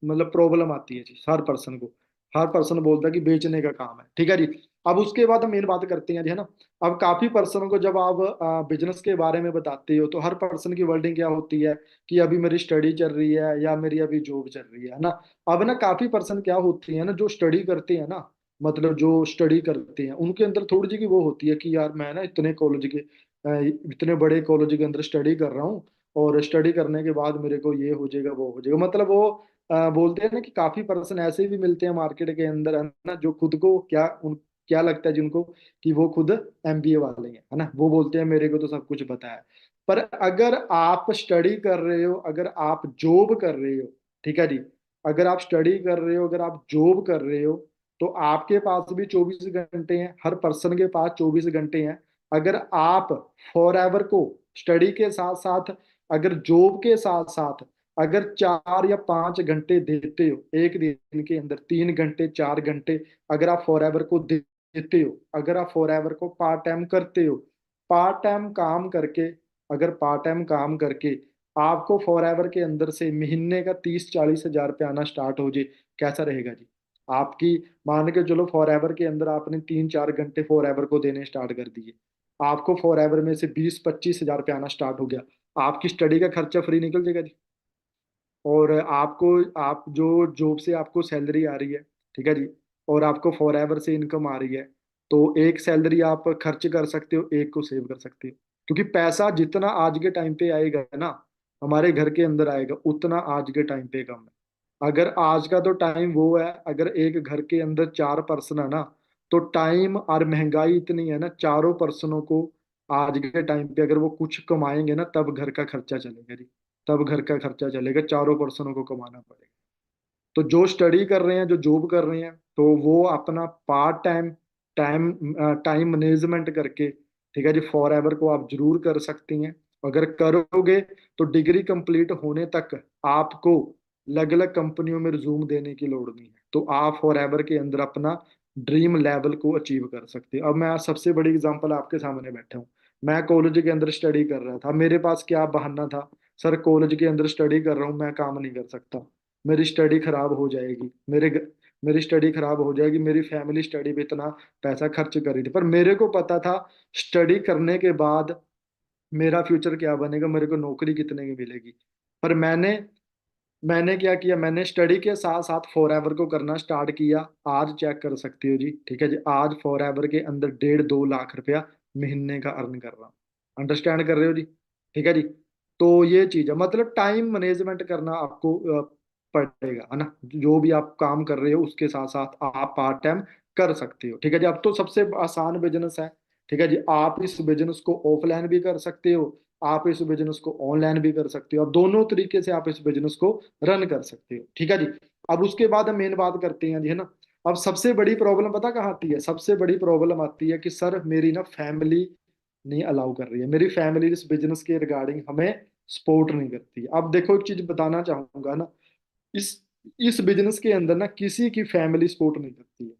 मतलब प्रॉब्लम आती है जी हर पर्सन को। हर पर्सन बोलता है कि बेचने का काम है। ठीक है जी, अब उसके बाद हम मेन बात करते हैं जी, है ना। अब काफी पर्सनों को जब आप बिजनेस के बारे में बताते हो तो हर पर्सन की वर्डिंग क्या होती है कि अभी मेरी स्टडी चल रही है या मेरी अभी जॉब चल रही है ना। अब ना काफी पर्सन क्या होती है ना, जो स्टडी करते हैं ना, मतलब जो स्टडी करते हैं उनके अंदर थोड़ी सी की वो होती है कि यार मैं ना इतने बड़े कॉलेज के अंदर स्टडी कर रहा हूँ, और स्टडी करने के बाद मेरे को ये हो जाएगा वो हो जाएगा। मतलब वो बोलते हैं ना कि काफी पर्सन ऐसे भी मिलते हैं मार्केट के अंदर, है ना, जो खुद को क्या लगता है जिनको कि वो खुद MBA वाले हैं, है ना, वो बोलते हैं मेरे को तो सब कुछ पता है। पर अगर आप स्टडी कर रहे हो, अगर आप जॉब कर रहे हो, ठीक है जी, अगर आप स्टडी कर रहे हो, अगर आप जॉब कर रहे हो, तो आपके पास भी 24 घंटे हैं। हर पर्सन के पास 24 घंटे हैं। अगर आप फॉर एवर को स्टडी के साथ साथ, अगर जॉब के साथ साथ, अगर 4 या 5 घंटे देते हो एक दिन के अंदर, 3 घंटे 4 घंटे, अगर आप फॉर एवर को देते हो, अगर आप फॉर एवर को पार्ट टाइम करते हो, पार्ट टाइम काम करके, अगर पार्ट टाइम काम करके आपको फॉर एवर के अंदर से महीने का 30-40 हजार रुपये आना स्टार्ट हो जाए, कैसा रहेगा जी? आपकी, मान के चलो फॉर एवर के अंदर आपने 3-4 घंटे फॉर एवर को देने स्टार्ट कर दिए, आपको फॉर एवर में से 20-25 हजार रुपये आना स्टार्ट हो गया, आपकी स्टडी का खर्चा फ्री निकल जाएगा जी। और आपको, आप जो जॉब से आपको सैलरी आ रही है, ठीक है जी, और आपको फॉर एवर से इनकम आ रही है, तो एक सैलरी आप खर्च कर सकते हो, एक को सेव कर सकते हो। क्योंकि पैसा जितना आज के टाइम पे आएगा ना, हमारे घर के अंदर आएगा, उतना आज के टाइम पे कम है। अगर आज का तो टाइम वो है, अगर एक घर के अंदर 4 पर्सन है ना, तो टाइम और महंगाई इतनी है ना, चारों पर्सनों को आज के टाइम पे अगर वो कुछ कमाएंगे ना, तब घर का खर्चा चलेगा जी। तब घर का खर्चा चलेगा, चारों पर्सनों को कमाना पड़ेगा। तो जो स्टडी कर रहे हैं, जो जॉब कर रहे हैं, तो वो अपना part time time time management करके, ठीक है जी, फॉर एवर को आप जरूर कर सकती हैं। अगर करोगे तो डिग्री कंप्लीट होने तक आपको अलग अलग कंपनियों में रिज्यूम देने की लोड़ नहीं है, तो आप फॉर एवर के अंदर अपना ड्रीम लेवल को अचीव कर सकते हैं। अब मैं सबसे बड़ी एग्जांपल आपके सामने बैठा हूँ। मैं कॉलेज के अंदर स्टडी कर रहा था, मेरे पास क्या बहाना था, सर कॉलेज के अंदर स्टडी कर रहा हूँ, मैं काम नहीं कर सकता, मेरी स्टडी खराब हो जाएगी, मेरी स्टडी खराब हो जाएगी, मेरी फैमिली स्टडी पे इतना पैसा खर्च कर रही थी। पर मेरे को पता था स्टडी करने के बाद मेरा फ्यूचर क्या बनेगा, मेरे को नौकरी कितने की मिलेगी। पर मैंने मैंने क्या किया, मैंने स्टडी के साथ साथ फॉर एवर को करना स्टार्ट किया। आज चेक कर सकती हो जी, ठीक है जी, आज फॉर एवर के अंदर 1.5-2 लाख रुपया महीने का अर्न कर रहा हूँ। अंडरस्टैंड कर रहे हो जी? ठीक है जी, तो ये चीज है, मतलब टाइम मैनेजमेंट करना आपको पड़ेगा, है ना। जो भी आप काम कर रहे हो उसके साथ साथ आप पार्ट टाइम कर सकते हो। ठीक है जी, अब तो सबसे आसान बिजनेस है। ठीक है जी, आप इस बिजनेस को ऑफलाइन भी कर सकते हो, आप इस बिजनेस को ऑनलाइन भी कर सकते हो, आप दोनों तरीके से आप इस बिजनेस को रन कर सकते हो। ठीक है जी, अब उसके बाद हम मेन बात करते हैं जी, है ना। अब सबसे बड़ी प्रॉब्लम पता कहाँ आती है? सबसे बड़ी प्रॉब्लम आती है कि सर मेरी ना फैमिली नहीं अलाउ कर रही है, मेरी फैमिली इस बिजनेस के रिगार्डिंग हमें सपोर्ट नहीं करती है। अब देखो एक चीज बताना चाहूंगा ना, इस इस बिजनेस के अंदर ना किसी की फैमिली सपोर्ट नहीं करती है।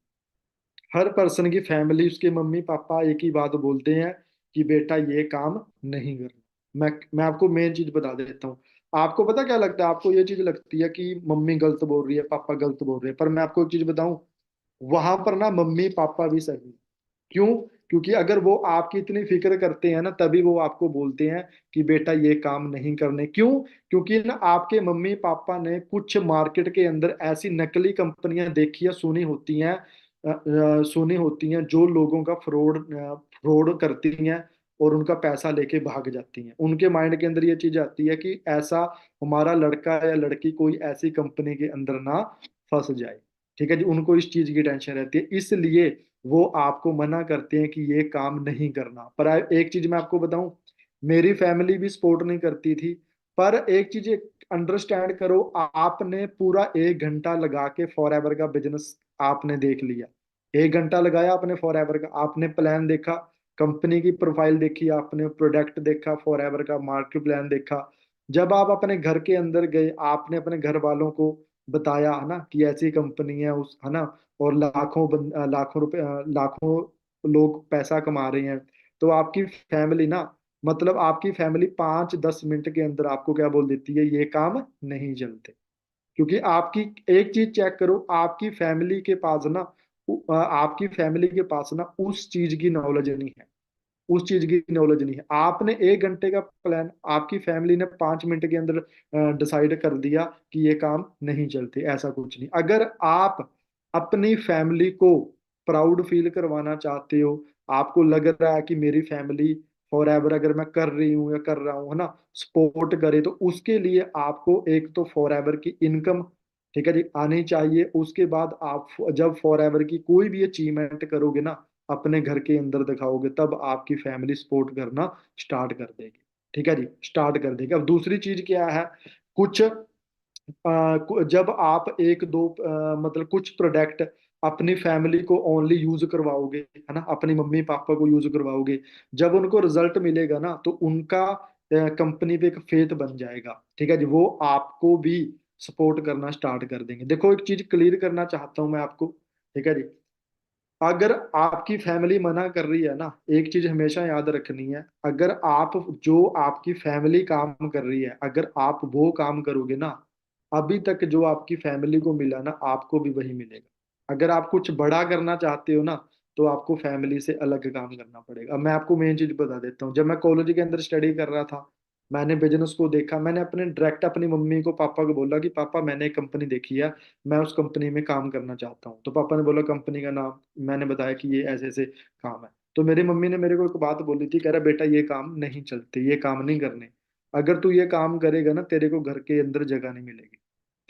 हर पर्सन की फैमिली, उसके मम्मी पापा एक ही बात बोलते हैं कि बेटा ये काम नहीं करना। मैं आपको मेन चीज बता देता हूँ। आपको पता क्या लगता है? आपको ये चीज लगती है कि मम्मी गलत बोल रही है, पापा गलत बोल रहे हैं, पर मैं आपको एक चीज बताऊं, वहां पर ना मम्मी पापा भी सही। क्यों? क्योंकि अगर वो आपकी इतनी फिक्र करते हैं ना, तभी वो आपको बोलते हैं कि बेटा ये काम नहीं करने। क्यों? क्योंकि ना आपके मम्मी पापा ने कुछ मार्केट के अंदर ऐसी नकली कंपनियां देखी है, सुनी होती हैं, सुनी होती हैं, जो लोगों का फ्रॉड फ्रॉड करती हैं और उनका पैसा लेके भाग जाती हैं। उनके माइंड के अंदर ये चीज आती है कि ऐसा हमारा लड़का या लड़की कोई ऐसी कंपनी के अंदर ना फंस जाए। ठीक है जी, उनको इस चीज की टेंशन रहती है, इसलिए वो आपको मना करते हैं कि ये काम नहीं करना। पर एक चीज मैं आपको बताऊं, मेरी फैमिली भी सपोर्ट नहीं करती थी, पर एक चीज अंडरस्टैंड करो, आपने पूरा 1 घंटा लगा के फॉर एवर का बिजनेस आपने देख लिया। 1 घंटा लगाया आपने फॉर एवर का, आपने प्लान देखा, कंपनी की प्रोफाइल देखी, आपने प्रोडक्ट देखा, फॉर एवर का मार्केट प्लान देखा। जब आप अपने घर के अंदर गए, आपने अपने घर वालों को बताया है ना कि ऐसी कंपनी है उस, है ना, और लाखों रुपए, लाखों लोग पैसा कमा रहे हैं, तो आपकी फैमिली ना, मतलब आपकी फैमिली 5-10 मिनट के अंदर आपको क्या बोल देती है, ये काम नहीं चलते। क्योंकि आपकी, एक चीज चेक करो, आपकी फैमिली के पास ना, आपकी फैमिली के पास ना उस चीज की नॉलेज नहीं है, उस चीज की नॉलेज नहीं है। आपने 1 घंटे का प्लान, आपकी फैमिली ने 5 मिनट के अंदर डिसाइड कर दिया कि ये काम नहीं चलते। ऐसा कुछ नहीं। अगर आप अपनी फैमिली को प्राउड फील करवाना चाहते हो, आपको लग रहा है कि मेरी फैमिली फॉर एवर अगर मैं कर रही हूँ या कर रहा हूँ, है ना, सपोर्ट करे, तो उसके लिए आपको एक तो फॉर एवर की इनकम, ठीक है जी, आनी चाहिए। उसके बाद आप जब फॉर एवर की कोई भी अचीवमेंट करोगे ना, अपने घर के अंदर दिखाओगे, तब आपकी फैमिली सपोर्ट करना स्टार्ट कर देगी। ठीक है जी, स्टार्ट कर देगी। अब दूसरी चीज क्या है, कुछ जब आप एक दो मतलब कुछ प्रोडक्ट अपनी फैमिली को ओनली यूज करवाओगे, है ना, अपनी मम्मी पापा को यूज करवाओगे, जब उनको रिजल्ट मिलेगा ना, तो उनका कंपनी पे एक फेथ बन जाएगा। ठीक है जी, वो आपको भी सपोर्ट करना स्टार्ट कर देंगे। देखो, एक चीज क्लियर करना चाहता हूं मैं आपको। ठीक है जी, अगर आपकी फैमिली मना कर रही है ना, एक चीज हमेशा याद रखनी है, अगर आप, जो आपकी फैमिली काम कर रही है, अगर आप वो काम करोगे ना, अभी तक जो आपकी फैमिली को मिला ना, आपको भी वही मिलेगा। अगर आप कुछ बड़ा करना चाहते हो ना, तो आपको फैमिली से अलग काम करना पड़ेगा। अब मैं आपको मेन चीज बता देता हूँ, जब मैं कॉलेज के अंदर स्टडी कर रहा था, मैंने बिजनेस को देखा, मैंने अपने डायरेक्ट अपनी मम्मी को, पापा को बोला कि पापा मैंने एक कंपनी देखी है, मैं उस कंपनी में काम करना चाहता हूँ। तो पापा ने बोला कंपनी का नाम, मैंने बताया कि ये ऐसे ऐसे काम है। तो मेरी मम्मी ने मेरे को एक बात बोली थी, कह रहा बेटा ये काम नहीं चलते, ये काम नहीं करने। अगर तू ये काम करेगा ना, तेरे को घर के अंदर जगह नहीं मिलेगी,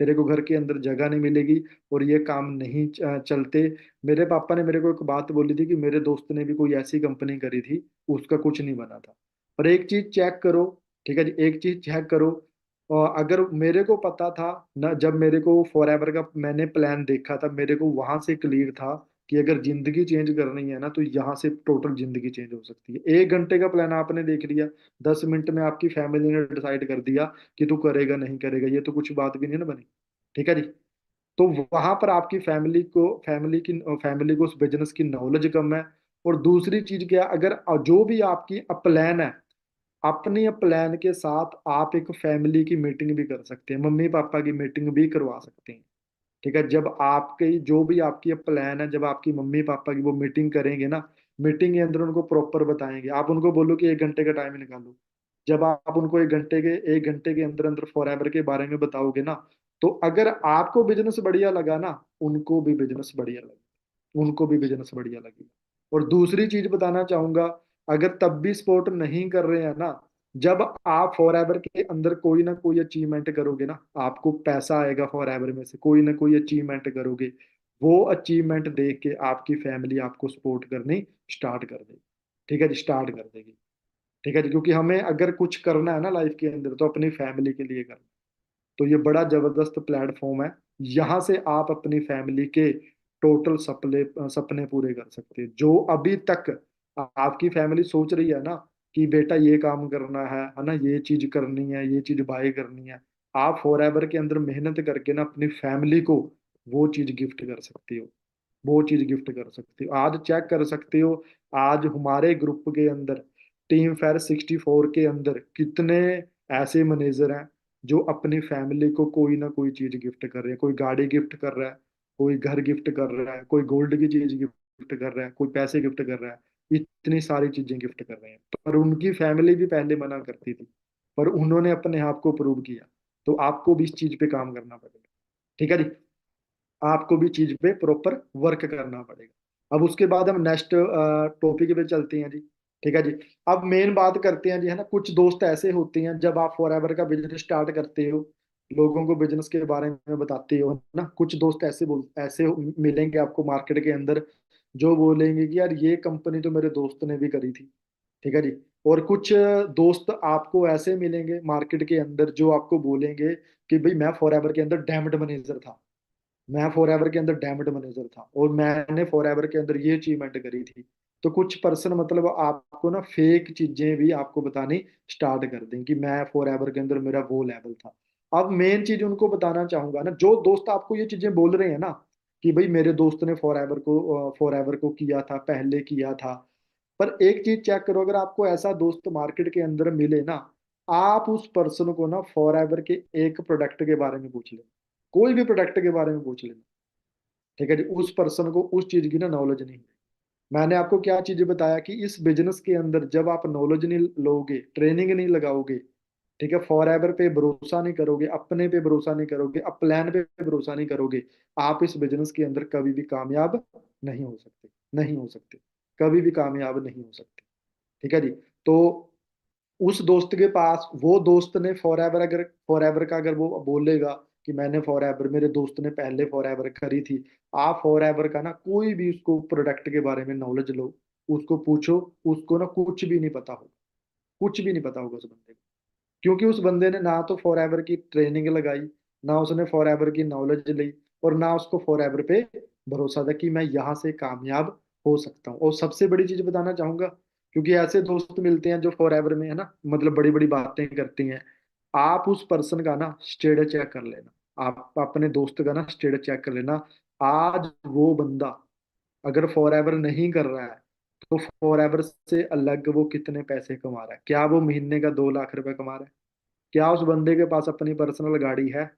तेरे को घर के अंदर जगह नहीं मिलेगी, और ये काम नहीं चलते। मेरे पापा ने मेरे को एक बात बोली थी कि मेरे दोस्त ने भी कोई ऐसी कंपनी करी थी, उसका कुछ नहीं बना था। पर एक चीज चेक करो, ठीक है जी, एक चीज चेक करो, और अगर मेरे को पता था ना, जब मेरे को फॉर एवर का मैंने प्लान देखा था, मेरे को वहां से क्लियर था कि अगर जिंदगी चेंज करनी है ना, तो यहाँ से टोटल जिंदगी चेंज हो सकती है। 1 घंटे का प्लान आपने देख लिया, 10 मिनट में आपकी फैमिली ने डिसाइड कर दिया कि तू करेगा नहीं करेगा, ये तो कुछ बात भी नहीं ना बनी। ठीक है जी, तो वहां पर आपकी फैमिली को उस बिजनेस की नॉलेज कम है। और दूसरी चीज क्या, अगर जो भी आपकी प्लान है, अपनी प्लान के साथ आप एक फैमिली की मीटिंग भी कर सकते हैं, मम्मी पापा की मीटिंग भी करवा सकते हैं। ठीक है, जब आपके जो भी आपकी प्लान है, जब आपकी मम्मी पापा की वो मीटिंग करेंगे ना, मीटिंग के अंदर उनको प्रॉपर बताएंगे, आप उनको बोलो कि 1 घंटे का टाइम निकालो। जब आप उनको 1 घंटे के अंदर अंदर फॉर एवर के बारे में बताओगे ना, तो अगर आपको बिजनेस बढ़िया लगा ना, उनको भी बिजनेस बढ़िया लगा, उनको भी बिजनेस बढ़िया लगेगा। और दूसरी चीज बताना चाहूंगा, अगर तब भी सपोर्ट नहीं कर रहे हैं ना, जब आप फॉर एवर के अंदर कोई ना कोई अचीवमेंट करोगे ना, आपको पैसा आएगा फॉर एवर में से, कोई ना कोई अचीवमेंट करोगे, वो अचीवमेंट देख के आपकी फैमिली आपको सपोर्ट करनी स्टार्ट कर देगी। ठीक है जी, स्टार्ट कर देगी। ठीक है जी, क्योंकि हमें अगर कुछ करना है ना लाइफ के अंदर, तो अपनी फैमिली के लिए करना। तो ये बड़ा जबरदस्त प्लेटफॉर्म है, यहाँ से आप अपनी फैमिली के टोटल सपने सपने पूरे कर सकते हैं, जो अभी तक आपकी फैमिली सोच रही है ना कि बेटा ये काम करना है ना, ये चीज करनी है, ये चीज बाय करनी है। आप फॉर एवर के अंदर मेहनत करके ना अपनी फैमिली को वो चीज गिफ्ट कर सकती हो। वो चीज गिफ्ट कर सकते हो। आज चेक कर सकते हो, आज हमारे ग्रुप के अंदर, टीम फेयर 64 के अंदर कितने ऐसे मैनेजर हैं जो अपनी फैमिली को कोई ना कोई चीज गिफ्ट कर रहे हैं। कोई गाड़ी गिफ्ट कर रहा है, कोई घर गिफ्ट कर रहा है, कोई गोल्ड की चीज गिफ्ट कर रहा है, कोई पैसे गिफ्ट कर रहा है। इतनी सारी चीजें गिफ्ट कर रहे हैं, पर उनकी फैमिली भी पहले मना करती थी, पर उन्होंने अपने आप को प्रूव किया। तो आपको भी इस चीज पे काम करना पड़ेगा। ठीक है जी, आपको भी चीज पे प्रॉपर वर्क करना पड़ेगा। अब उसके बाद हम नेक्स्ट टॉपिक पे चलते हैं जी। ठीक है जी। अब मेन बात करते हैं जी, है ना, कुछ दोस्त ऐसे होते हैं, जब आप फॉर एवर का बिजनेस स्टार्ट करते हो, लोगों को बिजनेस के बारे में बताते हो ना, कुछ दोस्त ऐसे मिलेंगे आपको मार्केट के अंदर, जो बोलेंगे कि यार ये कंपनी तो मेरे दोस्त ने भी करी थी। ठीक है जी। और कुछ दोस्त आपको ऐसे मिलेंगे मार्केट के अंदर जो आपको बोलेंगे कि भाई मैं फॉर एवर के अंदर डैम्ड मैनेजर था, मैं फॉर एवर के अंदर डायमंड मैनेजर था, और मैंने फॉर एवर के अंदर ये अचीवमेंट करी थी। तो कुछ पर्सन मतलब आपको ना फेक चीजें भी आपको बतानी स्टार्ट कर दें कि मैं फॉर एवर के अंदर मेरा वो लेवल था। अब मेन चीज उनको बताना चाहूंगा ना, जो दोस्त आपको ये चीजें बोल रहे हैं ना कि भाई मेरे दोस्त ने फॉर एवर को किया था, पहले किया था, पर एक चीज चेक करो, अगर आपको ऐसा दोस्त मार्केट के अंदर मिले ना, आप उस पर्सन को ना फॉर एवर के एक प्रोडक्ट के बारे में पूछ ले, कोई भी प्रोडक्ट के बारे में पूछ लेना। ठीक है जी, उस पर्सन को उस चीज की ना नॉलेज नहीं है। मैंने आपको क्या चीजें बताया कि इस बिजनेस के अंदर जब आप नॉलेज नहीं लोगे, ट्रेनिंग नहीं लगाओगे, ठीक है, फॉर एवर पे भरोसा नहीं करोगे, अपने पे भरोसा नहीं करोगे, अब प्लान पे भरोसा नहीं करोगे, आप इस बिजनेस के अंदर कभी भी कामयाब नहीं हो सकते, नहीं हो सकते, कभी भी कामयाब नहीं हो सकते। ठीक है जी। तो उस दोस्त के पास, वो दोस्त ने फॉर एवर, अगर फॉर एवर का अगर वो बोलेगा कि मैंने फॉर एवर, मेरे दोस्त ने पहले फॉर एवर करी थी, आप फॉर एवर का ना कोई भी उसको प्रोडक्ट के बारे में नॉलेज लो, उसको पूछो, उसको ना कुछ भी नहीं पता होगा, कुछ भी नहीं पता होगा उस बंदे को। क्योंकि उस बंदे ने ना तो फॉर एवर की ट्रेनिंग लगाई, ना उसने फॉर एवर की नॉलेज ली, और ना उसको फॉर एवर पे भरोसा था कि मैं यहाँ से कामयाब हो सकता हूँ। और सबसे बड़ी चीज बताना चाहूंगा, क्योंकि ऐसे दोस्त मिलते हैं जो फॉर एवर में है ना, मतलब बड़ी बड़ी बातें करती हैं, आप उस पर्सन का ना स्टेटस चेक कर लेना, आप अपने दोस्त का ना स्टेटस चेक कर लेना। आज वो बंदा अगर फॉर एवर नहीं कर रहा है, तो फॉर एवर से अलग वो कितने पैसे कमा रहा है? क्या वो महीने का 2 लाख रुपए कमा रहा है? क्या उस बंदे के पास अपनी पर्सनल गाड़ी है?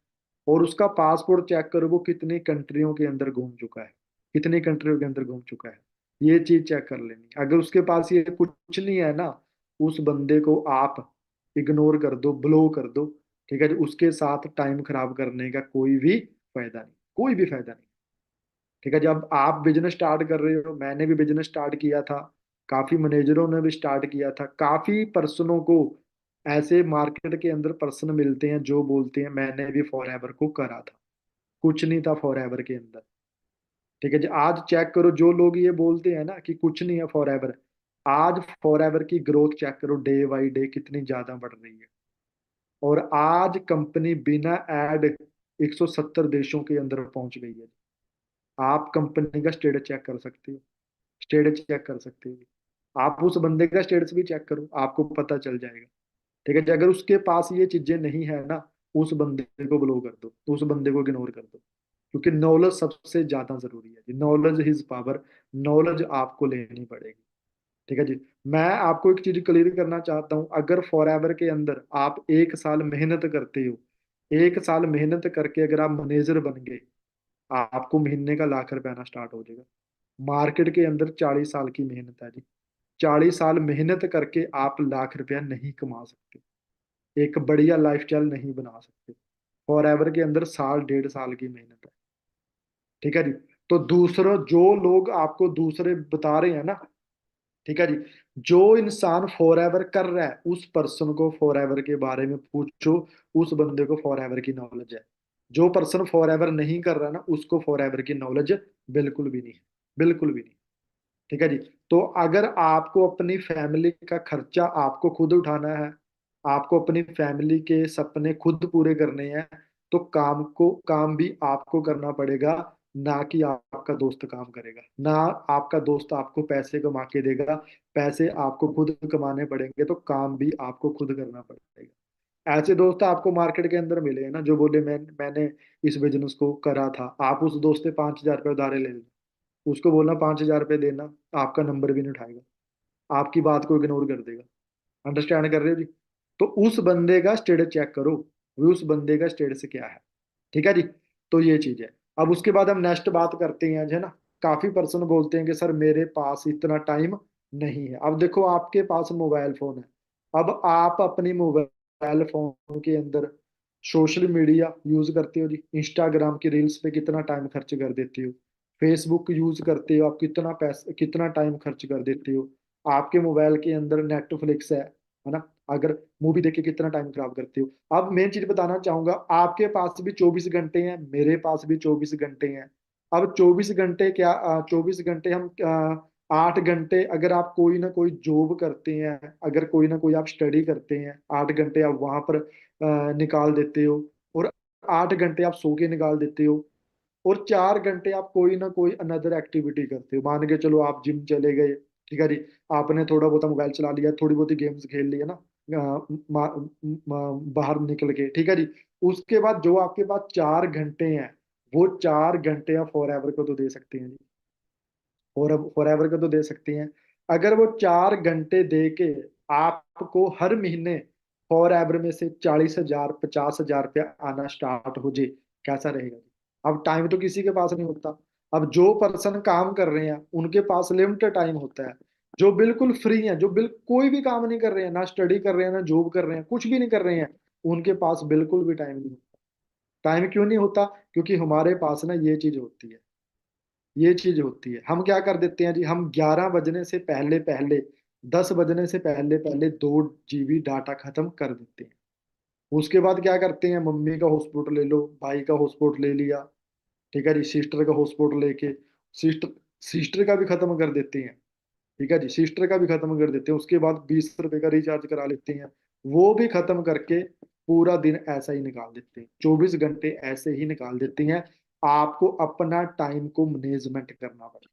और उसका पासपोर्ट चेक करो, वो कितनी कंट्रियों के अंदर घूम चुका है, कितनी कंट्रियों के अंदर घूम चुका है, ये चीज चेक कर लेनी। अगर उसके पास ये कुछ नहीं है ना, उस बंदे को आप इग्नोर कर दो, ब्लो कर दो। ठीक है जी, उसके साथ टाइम खराब करने का कोई भी फायदा नहीं, कोई भी फायदा नहीं। ठीक है, जब आप बिजनेस स्टार्ट कर रहे हो, मैंने भी बिजनेस स्टार्ट किया था, काफी मैनेजरों ने भी स्टार्ट किया था, काफी पर्सनों को, ऐसे मार्केट के अंदर पर्सन मिलते हैं जो बोलते हैं मैंने भी फॉर एवर को करा था, कुछ नहीं था फॉर एवर के अंदर। ठीक है जी, आज चेक करो, जो लोग ये बोलते हैं ना कि कुछ नहीं है फॉर एवर, आज फॉर एवर की ग्रोथ चेक करो, डे बाई डे कितनी ज्यादा बढ़ रही है। और आज कंपनी बिना एड 170 देशों के अंदर पहुंच गई है। आप कंपनी का स्टेटस चेक कर सकते हो, स्टेटस चेक कर सकते हो, आप उस बंदे का स्टेटस भी चेक करो, आपको पता चल जाएगा। ठीक है जी, अगर उसके पास ये चीजें नहीं है ना, उस बंदे को ब्लो कर दो, उस बंदे को इग्नोर कर दो। क्योंकि नॉलेज सबसे ज्यादा जरूरी है जी, नॉलेज इज पावर, नॉलेज आपको लेनी पड़ेगी। ठीक है जी। मैं आपको एक चीज क्लियर करना चाहता हूँ, अगर फॉर एवर के अंदर आप 1 साल मेहनत करते हो, 1 साल मेहनत करके अगर आप मैनेजर बन गए, आपको महीने का लाख रुपए आना स्टार्ट हो जाएगा। मार्केट के अंदर 40 साल की मेहनत है जी, 40 साल मेहनत करके आप लाख रुपया नहीं कमा सकते, एक बढ़िया लाइफस्टाइल नहीं बना सकते। फॉर एवर के अंदर साल 1.5 साल की मेहनत है। ठीक है जी। तो दूसरों, जो लोग आपको दूसरे बता रहे हैं ना, ठीक है जी, जो इंसान फॉर एवर कर रहा है उस पर्सन को फॉर एवर के बारे में पूछो, उस बंदे को फॉर एवर की नॉलेज है। जो पर्सन फॉर एवर नहीं कर रहा ना, उसको फॉर एवर की नॉलेज बिल्कुल भी नहीं है, बिल्कुल भी नहीं। ठीक है जी। तो अगर आपको अपनी फैमिली का खर्चा आपको खुद उठाना है, आपको अपनी फैमिली के सपने खुद पूरे करने हैं, तो काम भी आपको करना पड़ेगा, ना कि आपका दोस्त काम करेगा, ना आपका दोस्त आपको पैसे कमा के देगा। पैसे आपको खुद कमाने पड़ेंगे, तो काम भी आपको खुद करना पड़ेगा। ऐसे दोस्त आपको मार्केट के अंदर मिले हैं ना, जो बोले मैंने इस बिजनेस को करा था, आप उस दोस्त से 5,000 रुपये उधारे ले लो, उसको बोलना 5,000 रुपये देना, आपका नंबर भी नहीं उठाएगा, आपकी बात को इग्नोर कर देगा। अंडरस्टैंड कर रहे हो जी? तो उस बंदे का स्टेटस चेक करो, वो उस बंदे का स्टेटस क्या है। ठीक है जी। तो ये चीज है। अब उसके बाद हम नेक्स्ट बात करते हैं, है ना। काफी पर्सन बोलते हैं कि सर मेरे पास इतना टाइम नहीं है। अब देखो, आपके पास मोबाइल फोन है। अब आप अपनी मोबाइल फोन के अंदर सोशल मीडिया यूज करते हो जी, इंस्टाग्राम की रील्स पे कितना टाइम खर्च कर देते हो, फेसबुक यूज करते हो, आप कितना पैसा कितना टाइम खर्च कर देते हो, आपके मोबाइल के अंदर नेटफ्लिक्स है ना। अगर मूवी देख के कितना टाइम खराब करते हो। अब मेन चीज बताना चाहूंगा, आपके पास भी 24 घंटे हैं, मेरे पास भी 24 घंटे हैं। अब 24 घंटे क्या, 24 घंटे हम 8 घंटे अगर आप कोई ना कोई जॉब करते हैं, अगर कोई ना कोई आप स्टडी करते हैं, 8 घंटे आप वहां पर निकाल देते हो, और 8 घंटे आप सो के निकाल देते हो, और 4 घंटे आप कोई ना कोई अनदर एक्टिविटी करते हो। मान के चलो आप जिम चले गए, ठीक है जी, आपने थोड़ा बहुत मोबाइल चला लिया, थोड़ी बहुत गेम्स खेल लिया ना, बाहर निकल के, ठीक है जी। उसके बाद जो आपके पास 4 घंटे हैं, वो 4 घंटे आप फॉर एवर को तो दे सकते हैं जी, फॉर एवर को तो दे सकते हैं। अगर वो 4 घंटे दे के आपको हर महीने फॉर एवर में से 40,000 50,000 रुपया आना स्टार्ट हो जाए, कैसा रहेगा जी? अब टाइम तो किसी के पास नहीं होता। अब जो पर्सन काम कर रहे हैं उनके पास लिमिटेड टाइम होता है। जो बिल्कुल फ्री हैं, जो बिल्कुल कोई भी काम नहीं कर रहे हैं, ना स्टडी कर रहे हैं, ना जॉब कर रहे हैं, कुछ भी नहीं कर रहे हैं, उनके पास बिल्कुल भी टाइम नहीं होता। टाइम क्यों नहीं होता? क्योंकि हमारे पास ना ये चीज होती है, ये चीज होती है, हम क्या कर देते हैं जी, हम 11 बजने से पहले पहले, 10 बजने से पहले पहले 2 GB डाटा खत्म कर देते हैं। उसके बाद क्या करते हैं, मम्मी का हॉटस्पॉट ले लो, भाई का हॉटस्पॉट ले लिया, ठीक है जी, सिस्टर का हॉटस्पॉट लेके सिस्टर सिस्टर का भी खत्म कर देते हैं। ठीक है जी, सिस्टर का भी खत्म कर देते हैं। उसके बाद 20 रुपए का रिचार्ज करा लेते हैं, वो भी खत्म करके पूरा दिन ऐसा ही निकाल देते हैं, 24 घंटे ऐसे ही निकाल देते हैं। आपको अपना टाइम को मैनेजमेंट करना पड़ेगा,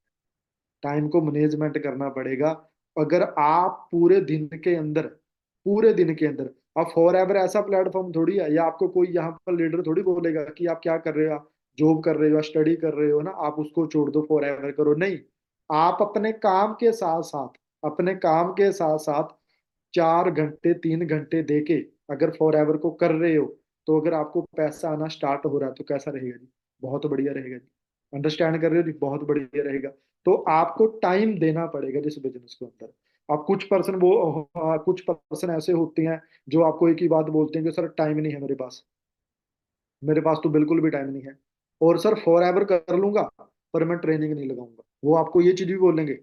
टाइम को मैनेजमेंट करना पड़ेगा। अगर आप पूरे दिन के अंदर, अब फॉर एवर ऐसा प्लेटफॉर्म थोड़ी है, या आपको कोई यहाँ पर लीडर थोड़ी बोलेगा कि आप क्या कर रहे हो, आप जॉब कर रहे हो, स्टडी कर रहे हो ना, आप उसको छोड़ दो, फॉर एवर करो, नहीं। आप अपने काम के साथ साथ, अपने काम के साथ साथ 4 घंटे 3 घंटे देके अगर फॉर एवर को कर रहे हो, तो अगर आपको पैसा आना स्टार्ट हो रहा है तो कैसा रहेगा जी? बहुत बढ़िया रहेगा जी। अंडरस्टैंड कर रहे हो जी? बहुत बढ़िया रहेगा। तो आपको टाइम देना पड़ेगा जिस बिजनेस के अंदर। अब कुछ पर्सन ऐसे होते हैं जो आपको एक ही बात बोलते हैं कि सर टाइम नहीं है मेरे पास, मेरे पास तो बिल्कुल भी टाइम नहीं है, और सर फॉर एवर कर लूंगा पर मैं ट्रेनिंग नहीं लगाऊंगा। वो आपको ये चीज भी बोलेंगे,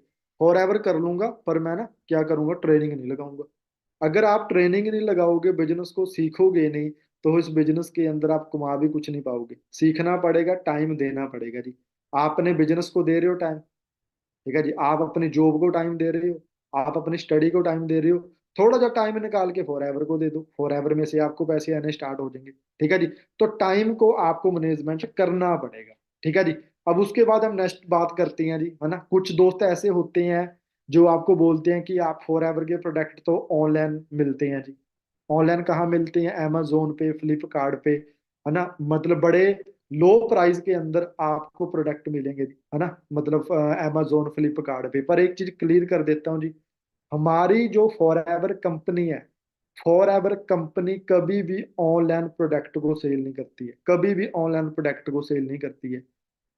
फॉर एवर कर लूंगा पर मैं ना क्या करूंगा, ट्रेनिंग नहीं लगाऊंगा। अगर आप ट्रेनिंग नहीं लगाओगे, बिजनेस को सीखोगे नहीं, तो इस बिजनेस के अंदर आप कमा भी कुछ नहीं पाओगे। सीखना पड़ेगा, टाइम देना पड़ेगा जी। आपने बिजनेस को दे रहे हो टाइम, ठीक है जी, आप अपनी जॉब को टाइम दे रहे हो, आप अपनी स्टडी को टाइम दे रहे हो, थोड़ा सा टाइम निकाल के फॉर एवर को दे दो, फॉर एवर में से आपको पैसे आने स्टार्ट हो जाएंगे। ठीक है जी। तो टाइम को आपको मैनेजमेंट करना पड़ेगा। ठीक है जी। अब उसके बाद हम नेक्स्ट बात करते हैं जी, है ना। कुछ दोस्त ऐसे होते हैं जो आपको बोलते हैं कि आप फॉर एवर के प्रोडक्ट तो ऑनलाइन मिलते हैं जी। ऑनलाइन कहाँ मिलते हैं? अमेजोन पे, फ्लिपकार्ट पे, है ना। मतलब बड़े लो प्राइस के अंदर आपको प्रोडक्ट मिलेंगे, है ना। मतलब अमेजोन फ्लिपकार्ट पे। पर एक चीज क्लियर कर देता हूँ जी, हमारी जो फॉर एवर कंपनी है, फॉर एवर कंपनी कभी भी ऑनलाइन प्रोडक्ट को सेल नहीं करती है, कभी भी ऑनलाइन प्रोडक्ट को सेल नहीं करती है।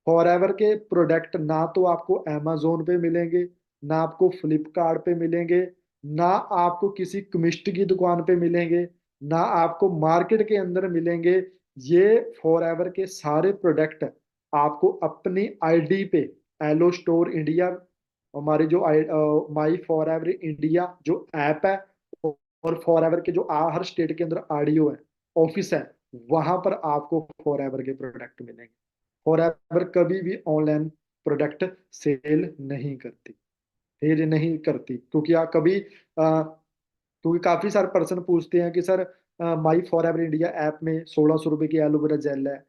फॉर एवर के प्रोडक्ट ना तो आपको अमेजोन पे मिलेंगे, ना आपको फ्लिपकार्ट पे मिलेंगे, ना आपको किसी केमिस्ट की दुकान पे मिलेंगे, ना आपको मार्केट के अंदर मिलेंगे। ये फॉर एवर के सारे प्रोडक्ट आपको अपनी आईडी पे, एलो स्टोर इंडिया, हमारी जो माई फॉर एवर इंडिया जो ऐप है, और फॉर एवर के जो हर स्टेट के अंदर आडियो है, ऑफिस है, वहां पर आपको फॉर एवर के प्रोडक्ट मिलेंगे। फॉर एवर कभी भी ऑनलाइन प्रोडक्ट सेल नहीं करती, सेल नहीं करती, क्योंकि कभी क्योंकि काफी सारे पर्सन पूछते हैं कि sir my for ever India app में 1,600 रुपए की एलोवेरा जेल है,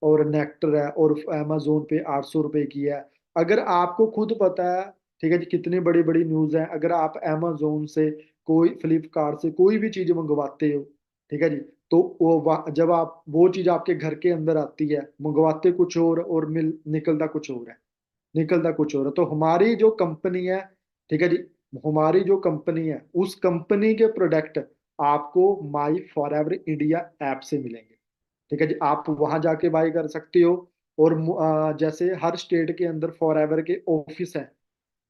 और नेक्टर है, और अमेजोन पे 800 रुपए की है। अगर आपको खुद पता है, ठीक है जी, कितनी बड़ी बड़ी न्यूज है, अगर आप अमेजोन से, कोई फ्लिपकार्ट से कोई भी चीज मंगवाते हो, ठीक है जी, तो जब आप वो चीज आपके घर के अंदर आती है, मंगवाते कुछ और मिल निकलता कुछ और है। निकलता कुछ और है। तो हमारी जो कंपनी है, ठीक है जी, हमारी जो कंपनी है उस कंपनी के प्रोडक्ट आपको माई फॉर एवर इंडिया ऐप से मिलेंगे। ठीक है जी, आप वहां जाके बाय कर सकते हो। और जैसे हर स्टेट के अंदर फॉर एवर के ऑफिस है,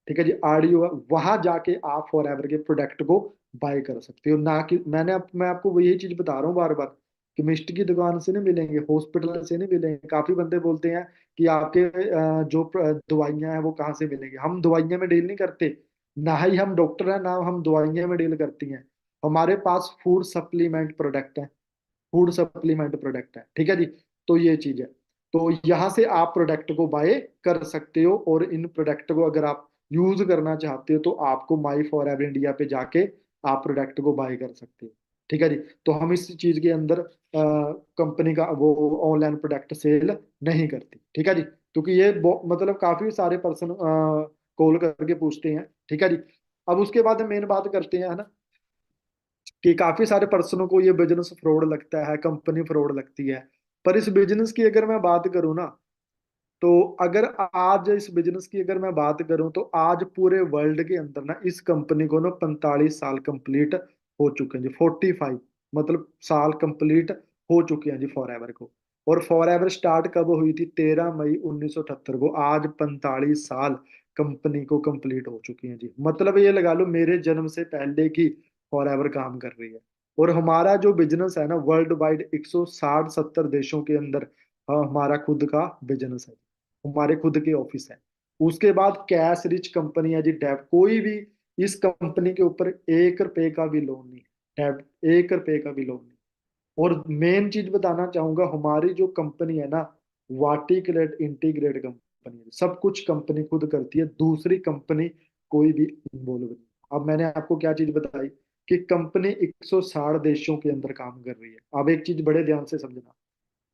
ठीक है जी, आरडीओ है, वहां जाके आप फॉर एवर के प्रोडक्ट को बाय कर सकते हो। ना कि मैं आपको यही चीज बता रहा हूँ बार बार, केमिस्ट की दुकान से नहीं मिलेंगे, हॉस्पिटल से नहीं मिलेंगे। काफी बंदे बोलते हैं कि आपके जो दवाइयां हैं वो कहाँ से मिलेंगी। हम दवाइयां में डील नहीं करते, ना ही हम डॉक्टर हैं, ना हम दवाइयां में डील करती हैं। हमारे पास फूड सप्लीमेंट प्रोडक्ट है, फूड सप्लीमेंट प्रोडक्ट है, ठीक है जी। तो ये चीज है। तो यहाँ से आप प्रोडक्ट को बाय कर सकते हो, और इन प्रोडक्ट को अगर आप यूज करना चाहते हो तो आपको माई फॉर एवर इंडिया पे जाके आप प्रोडक्ट को बाय कर सकते हो। ठीक है जी। तो हम इस चीज के अंदर कंपनी का वो ऑनलाइन प्रोडक्ट सेल नहीं करती, ठीक है जी। क्योंकि ये मतलब काफी सारे पर्सन कॉल करके पूछते हैं, ठीक है जी। अब उसके बाद मेन बात करते हैं, है ना, कि काफी सारे पर्सनों को ये बिजनेस फ्रॉड लगता है, कंपनी फ्रॉड लगती है। पर इस बिजनेस की अगर मैं बात करूँ ना, तो अगर आज इस बिजनेस की अगर मैं बात करूं तो आज पूरे वर्ल्ड के अंदर ना इस कंपनी को ना 45 साल कंप्लीट हो चुके हैं जी, 45 मतलब साल कंप्लीट हो चुके हैं जी फॉर एवर को। और फॉर एवर स्टार्ट कब हुई थी? 13 मई 1978 को। आज 45 साल कंपनी को कंप्लीट हो चुकी हैं जी। मतलब ये लगा लो मेरे जन्म से पहले की फॉर एवर काम कर रही है। और हमारा जो बिजनेस है ना, वर्ल्ड वाइड 160-70 देशों के अंदर हमारा खुद का बिजनेस है, हमारे खुद के ऑफिस है। उसके बाद कैश रिच कंपनी है जी, डेब। कोई भी इस कंपनी के ऊपर 1 रुपए का भी लोन नहीं है, डेब 1 रुपए का भी लोन नहीं। और मेन चीज बताना चाहूंगा, हमारी जो कंपनी है ना, वार्टिकुलेट इंटीग्रेट कंपनी है, सब कुछ कंपनी खुद करती है, दूसरी कंपनी कोई भी इन्वॉल्व नहीं। अब मैंने आपको क्या चीज बताई कि कंपनी 160 देशों के अंदर काम कर रही है। अब एक चीज बड़े ध्यान से समझना,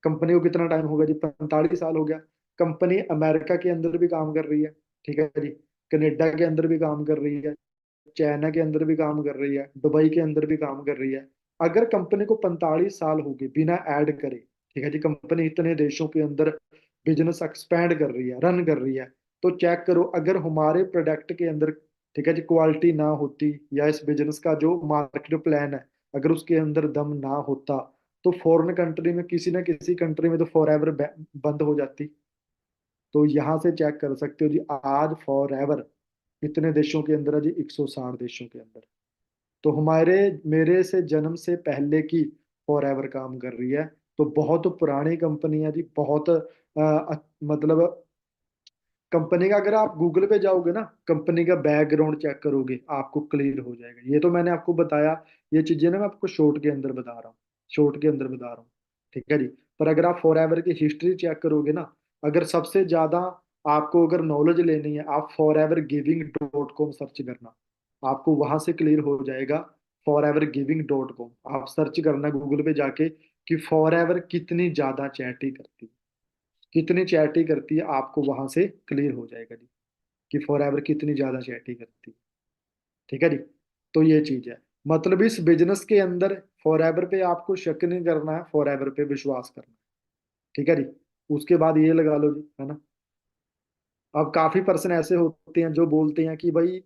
कंपनी को कितना टाइम हो गया जी? 45 साल हो गया। कंपनी अमेरिका के अंदर भी काम कर रही है, ठीक है जी, कनाडा के अंदर भी काम कर रही है, चाइना के अंदर भी काम कर रही है, दुबई के अंदर भी काम कर रही है। अगर कंपनी को 45 साल हो गए बिना ऐड करे, ठीक है जी, कंपनी इतने देशों के अंदर बिजनेस एक्सपैंड कर रही है, रन कर रही है, तो चेक करो अगर हमारे प्रोडक्ट के अंदर, ठीक है जी, क्वालिटी ना होती, या इस बिजनेस का जो मार्केट प्लान है अगर उसके अंदर दम ना होता, तो फॉरेन कंट्री में किसी ना किसी कंट्री में तो फॉर एवर बंद हो जाती। तो यहाँ से चेक कर सकते हो जी, आज फॉर एवर कितने देशों के अंदर है जी? 160 देशों के अंदर। तो हमारे मेरे से जन्म से पहले की फॉर एवर काम कर रही है। तो बहुत पुरानी कंपनी है जी, बहुत मतलब कंपनी का अगर आप गूगल पे जाओगे ना, कंपनी का बैकग्राउंड चेक करोगे, आपको क्लियर हो जाएगा। ये तो मैंने आपको बताया, ये चीजें ना मैं आपको शॉर्ट के अंदर बता रहा हूँ, शॉर्ट के अंदर बता रहा हूँ, ठीक है जी। पर अगर आप फॉर एवर की हिस्ट्री चेक करोगे ना, अगर सबसे ज्यादा आपको अगर नॉलेज लेनी है, आप forevergiving.com सर्च करना, आपको वहां से क्लियर हो जाएगा। forevergiving.com आप सर्च करना गूगल पे जाके कि फॉर एवर कितनी ज्यादा चैरिटी करती है, कितनी चैरिटी करती है, आपको वहां से क्लियर हो जाएगा जी कि फॉर एवर कितनी ज्यादा चैरिटी करती है, ठीक है जी। तो ये चीज है, मतलब इस बिजनेस के अंदर फॉर एवर पे आपको शक नहीं करना है, फॉर एवर पे विश्वास करना है, ठीक है जी। उसके बाद ये लगा लो जी, है ना। अब काफी पर्सन ऐसे होते हैं जो बोलते हैं कि भाई,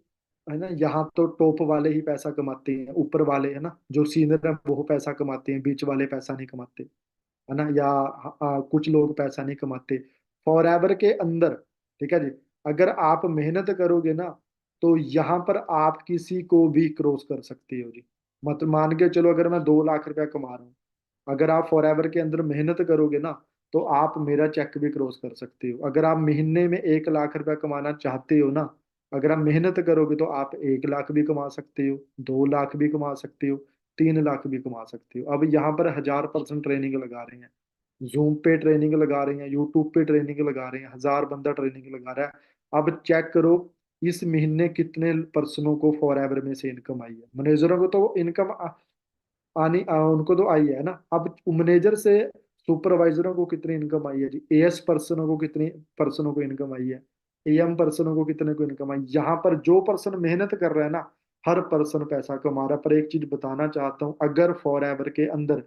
है ना, यहाँ तो टॉप वाले ही पैसा कमाते हैं, ऊपर वाले, है ना, जो सीनियर है वो पैसा कमाते हैं, बीच वाले पैसा नहीं कमाते, है ना, या कुछ लोग पैसा नहीं कमाते फॉर एवर के अंदर, ठीक है जी। अगर आप मेहनत करोगे ना, तो यहाँ पर आप किसी को भी क्रॉस कर सकते हो जी। मतलब मान के चलो अगर मैं 2 लाख रुपया कमा रहा हूँ, अगर आप फॉर एवर के अंदर मेहनत करोगे ना, तो आप मेरा चेक भी क्रॉस कर सकते हो। अगर आप महीने में 1 लाख रुपया कमाना चाहते हो ना, अगर आप मेहनत करोगे तो आप 1 लाख भी कमा सकते हो, 2 लाख भी कमा सकते हो, 3 लाख भी कमा सकते हो। अब यहाँ पर 1000% ट्रेनिंग लगा रहे हैं, जूम पे ट्रेनिंग लगा रहे हैं, यूट्यूब पे ट्रेनिंग लगा रहे हैं, 1000 बंदा ट्रेनिंग लगा रहा है। अब चेक करो इस महीने कितने पर्सनों को फॉर एवर में से इनकम आई है। मैनेजरों को तो इनकम उनको तो आई है ना। अब मैनेजर से सुपरवाइजरों को कितनी इनकम आई है जी? एएस पर्सनों को कितनी पर्सनों को इनकम आई है? एएम पर्सनों को कितने को इनकम आई? यहाँ पर जो पर्सन मेहनत कर रहा है ना, हर पर्सन पैसा कमा रहा है। पर एक चीज बताना चाहता हूँ, अगर फॉर एवर के अंदर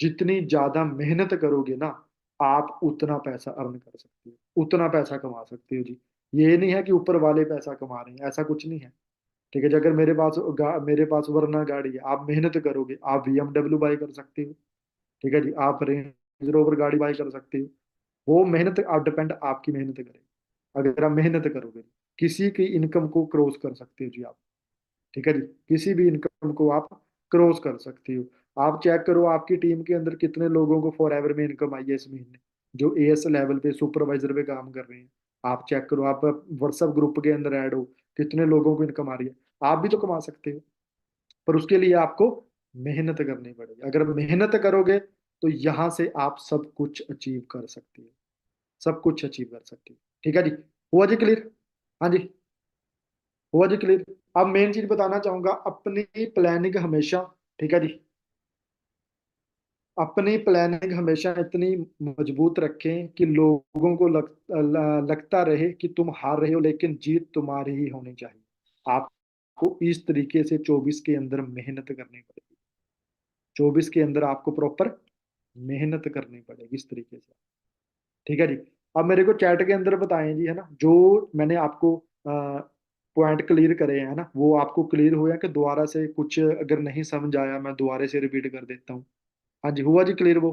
जितनी ज्यादा मेहनत करोगे ना, आप उतना पैसा अर्न कर सकते हो, उतना पैसा कमा सकते हो जी। ये नहीं है कि ऊपर वाले पैसा कमा रहे हैं, ऐसा कुछ नहीं है। ठीक है जी, अगर मेरे पास वरना गाड़ी है, आप मेहनत करोगे, आप BMW बाई कर सकते हो। ठीक है जी, आप रेंज रोवर गाड़ी बाई कर सकते हो। वो मेहनत आप डिपेंड आपकी मेहनत करें। अगर आप मेहनत करोगे, किसी की इनकम को क्रॉस कर सकते हो जी आप। ठीक है जी, किसी भी इनकम को आप क्रॉस कर सकते हो। आप चेक करो आपकी टीम के अंदर कितने लोगों को फॉर एवर में इनकम आई है इस महीने, जो AS लेवल पे सुपरवाइजर पे काम कर रहे हैं। आप चेक करो, आप व्हाट्सएप ग्रुप के अंदर ऐड हो, कितने लोगों को इनकम आ रही है। आप भी तो कमा सकते हो, पर उसके लिए आपको मेहनत करनी पड़ेगी। अगर मेहनत करोगे तो यहाँ से आप सब कुछ अचीव कर सकते हो, सब कुछ अचीव कर सकते हो। ठीक है जी, हुआ जी क्लियर? हाँ जी, हुआ जी क्लियर। अब मेन चीज बताना चाहूंगा, अपनी प्लानिंग हमेशा, ठीक है जी, अपनी प्लानिंग हमेशा इतनी मजबूत रखें कि लोगों को लगता रहे कि तुम हार रहे हो, लेकिन जीत तुम्हारी ही होनी चाहिए। आपको इस तरीके से 24 के अंदर मेहनत करनी पड़ेगी। 24 के अंदर आपको प्रॉपर मेहनत करनी पड़ेगी इस तरीके से। ठीक है जी, अब मेरे को चैट के अंदर बताएं जी, है ना, जो मैंने आपको पॉइंट क्लियर करे हैं ना, वो आपको क्लियर हुआ कि दोबारा से कुछ अगर नहीं समझ आया मैं दोबारा से रिपीट कर देता हूँ। हाँ जी, हुआ जी क्लियर वो?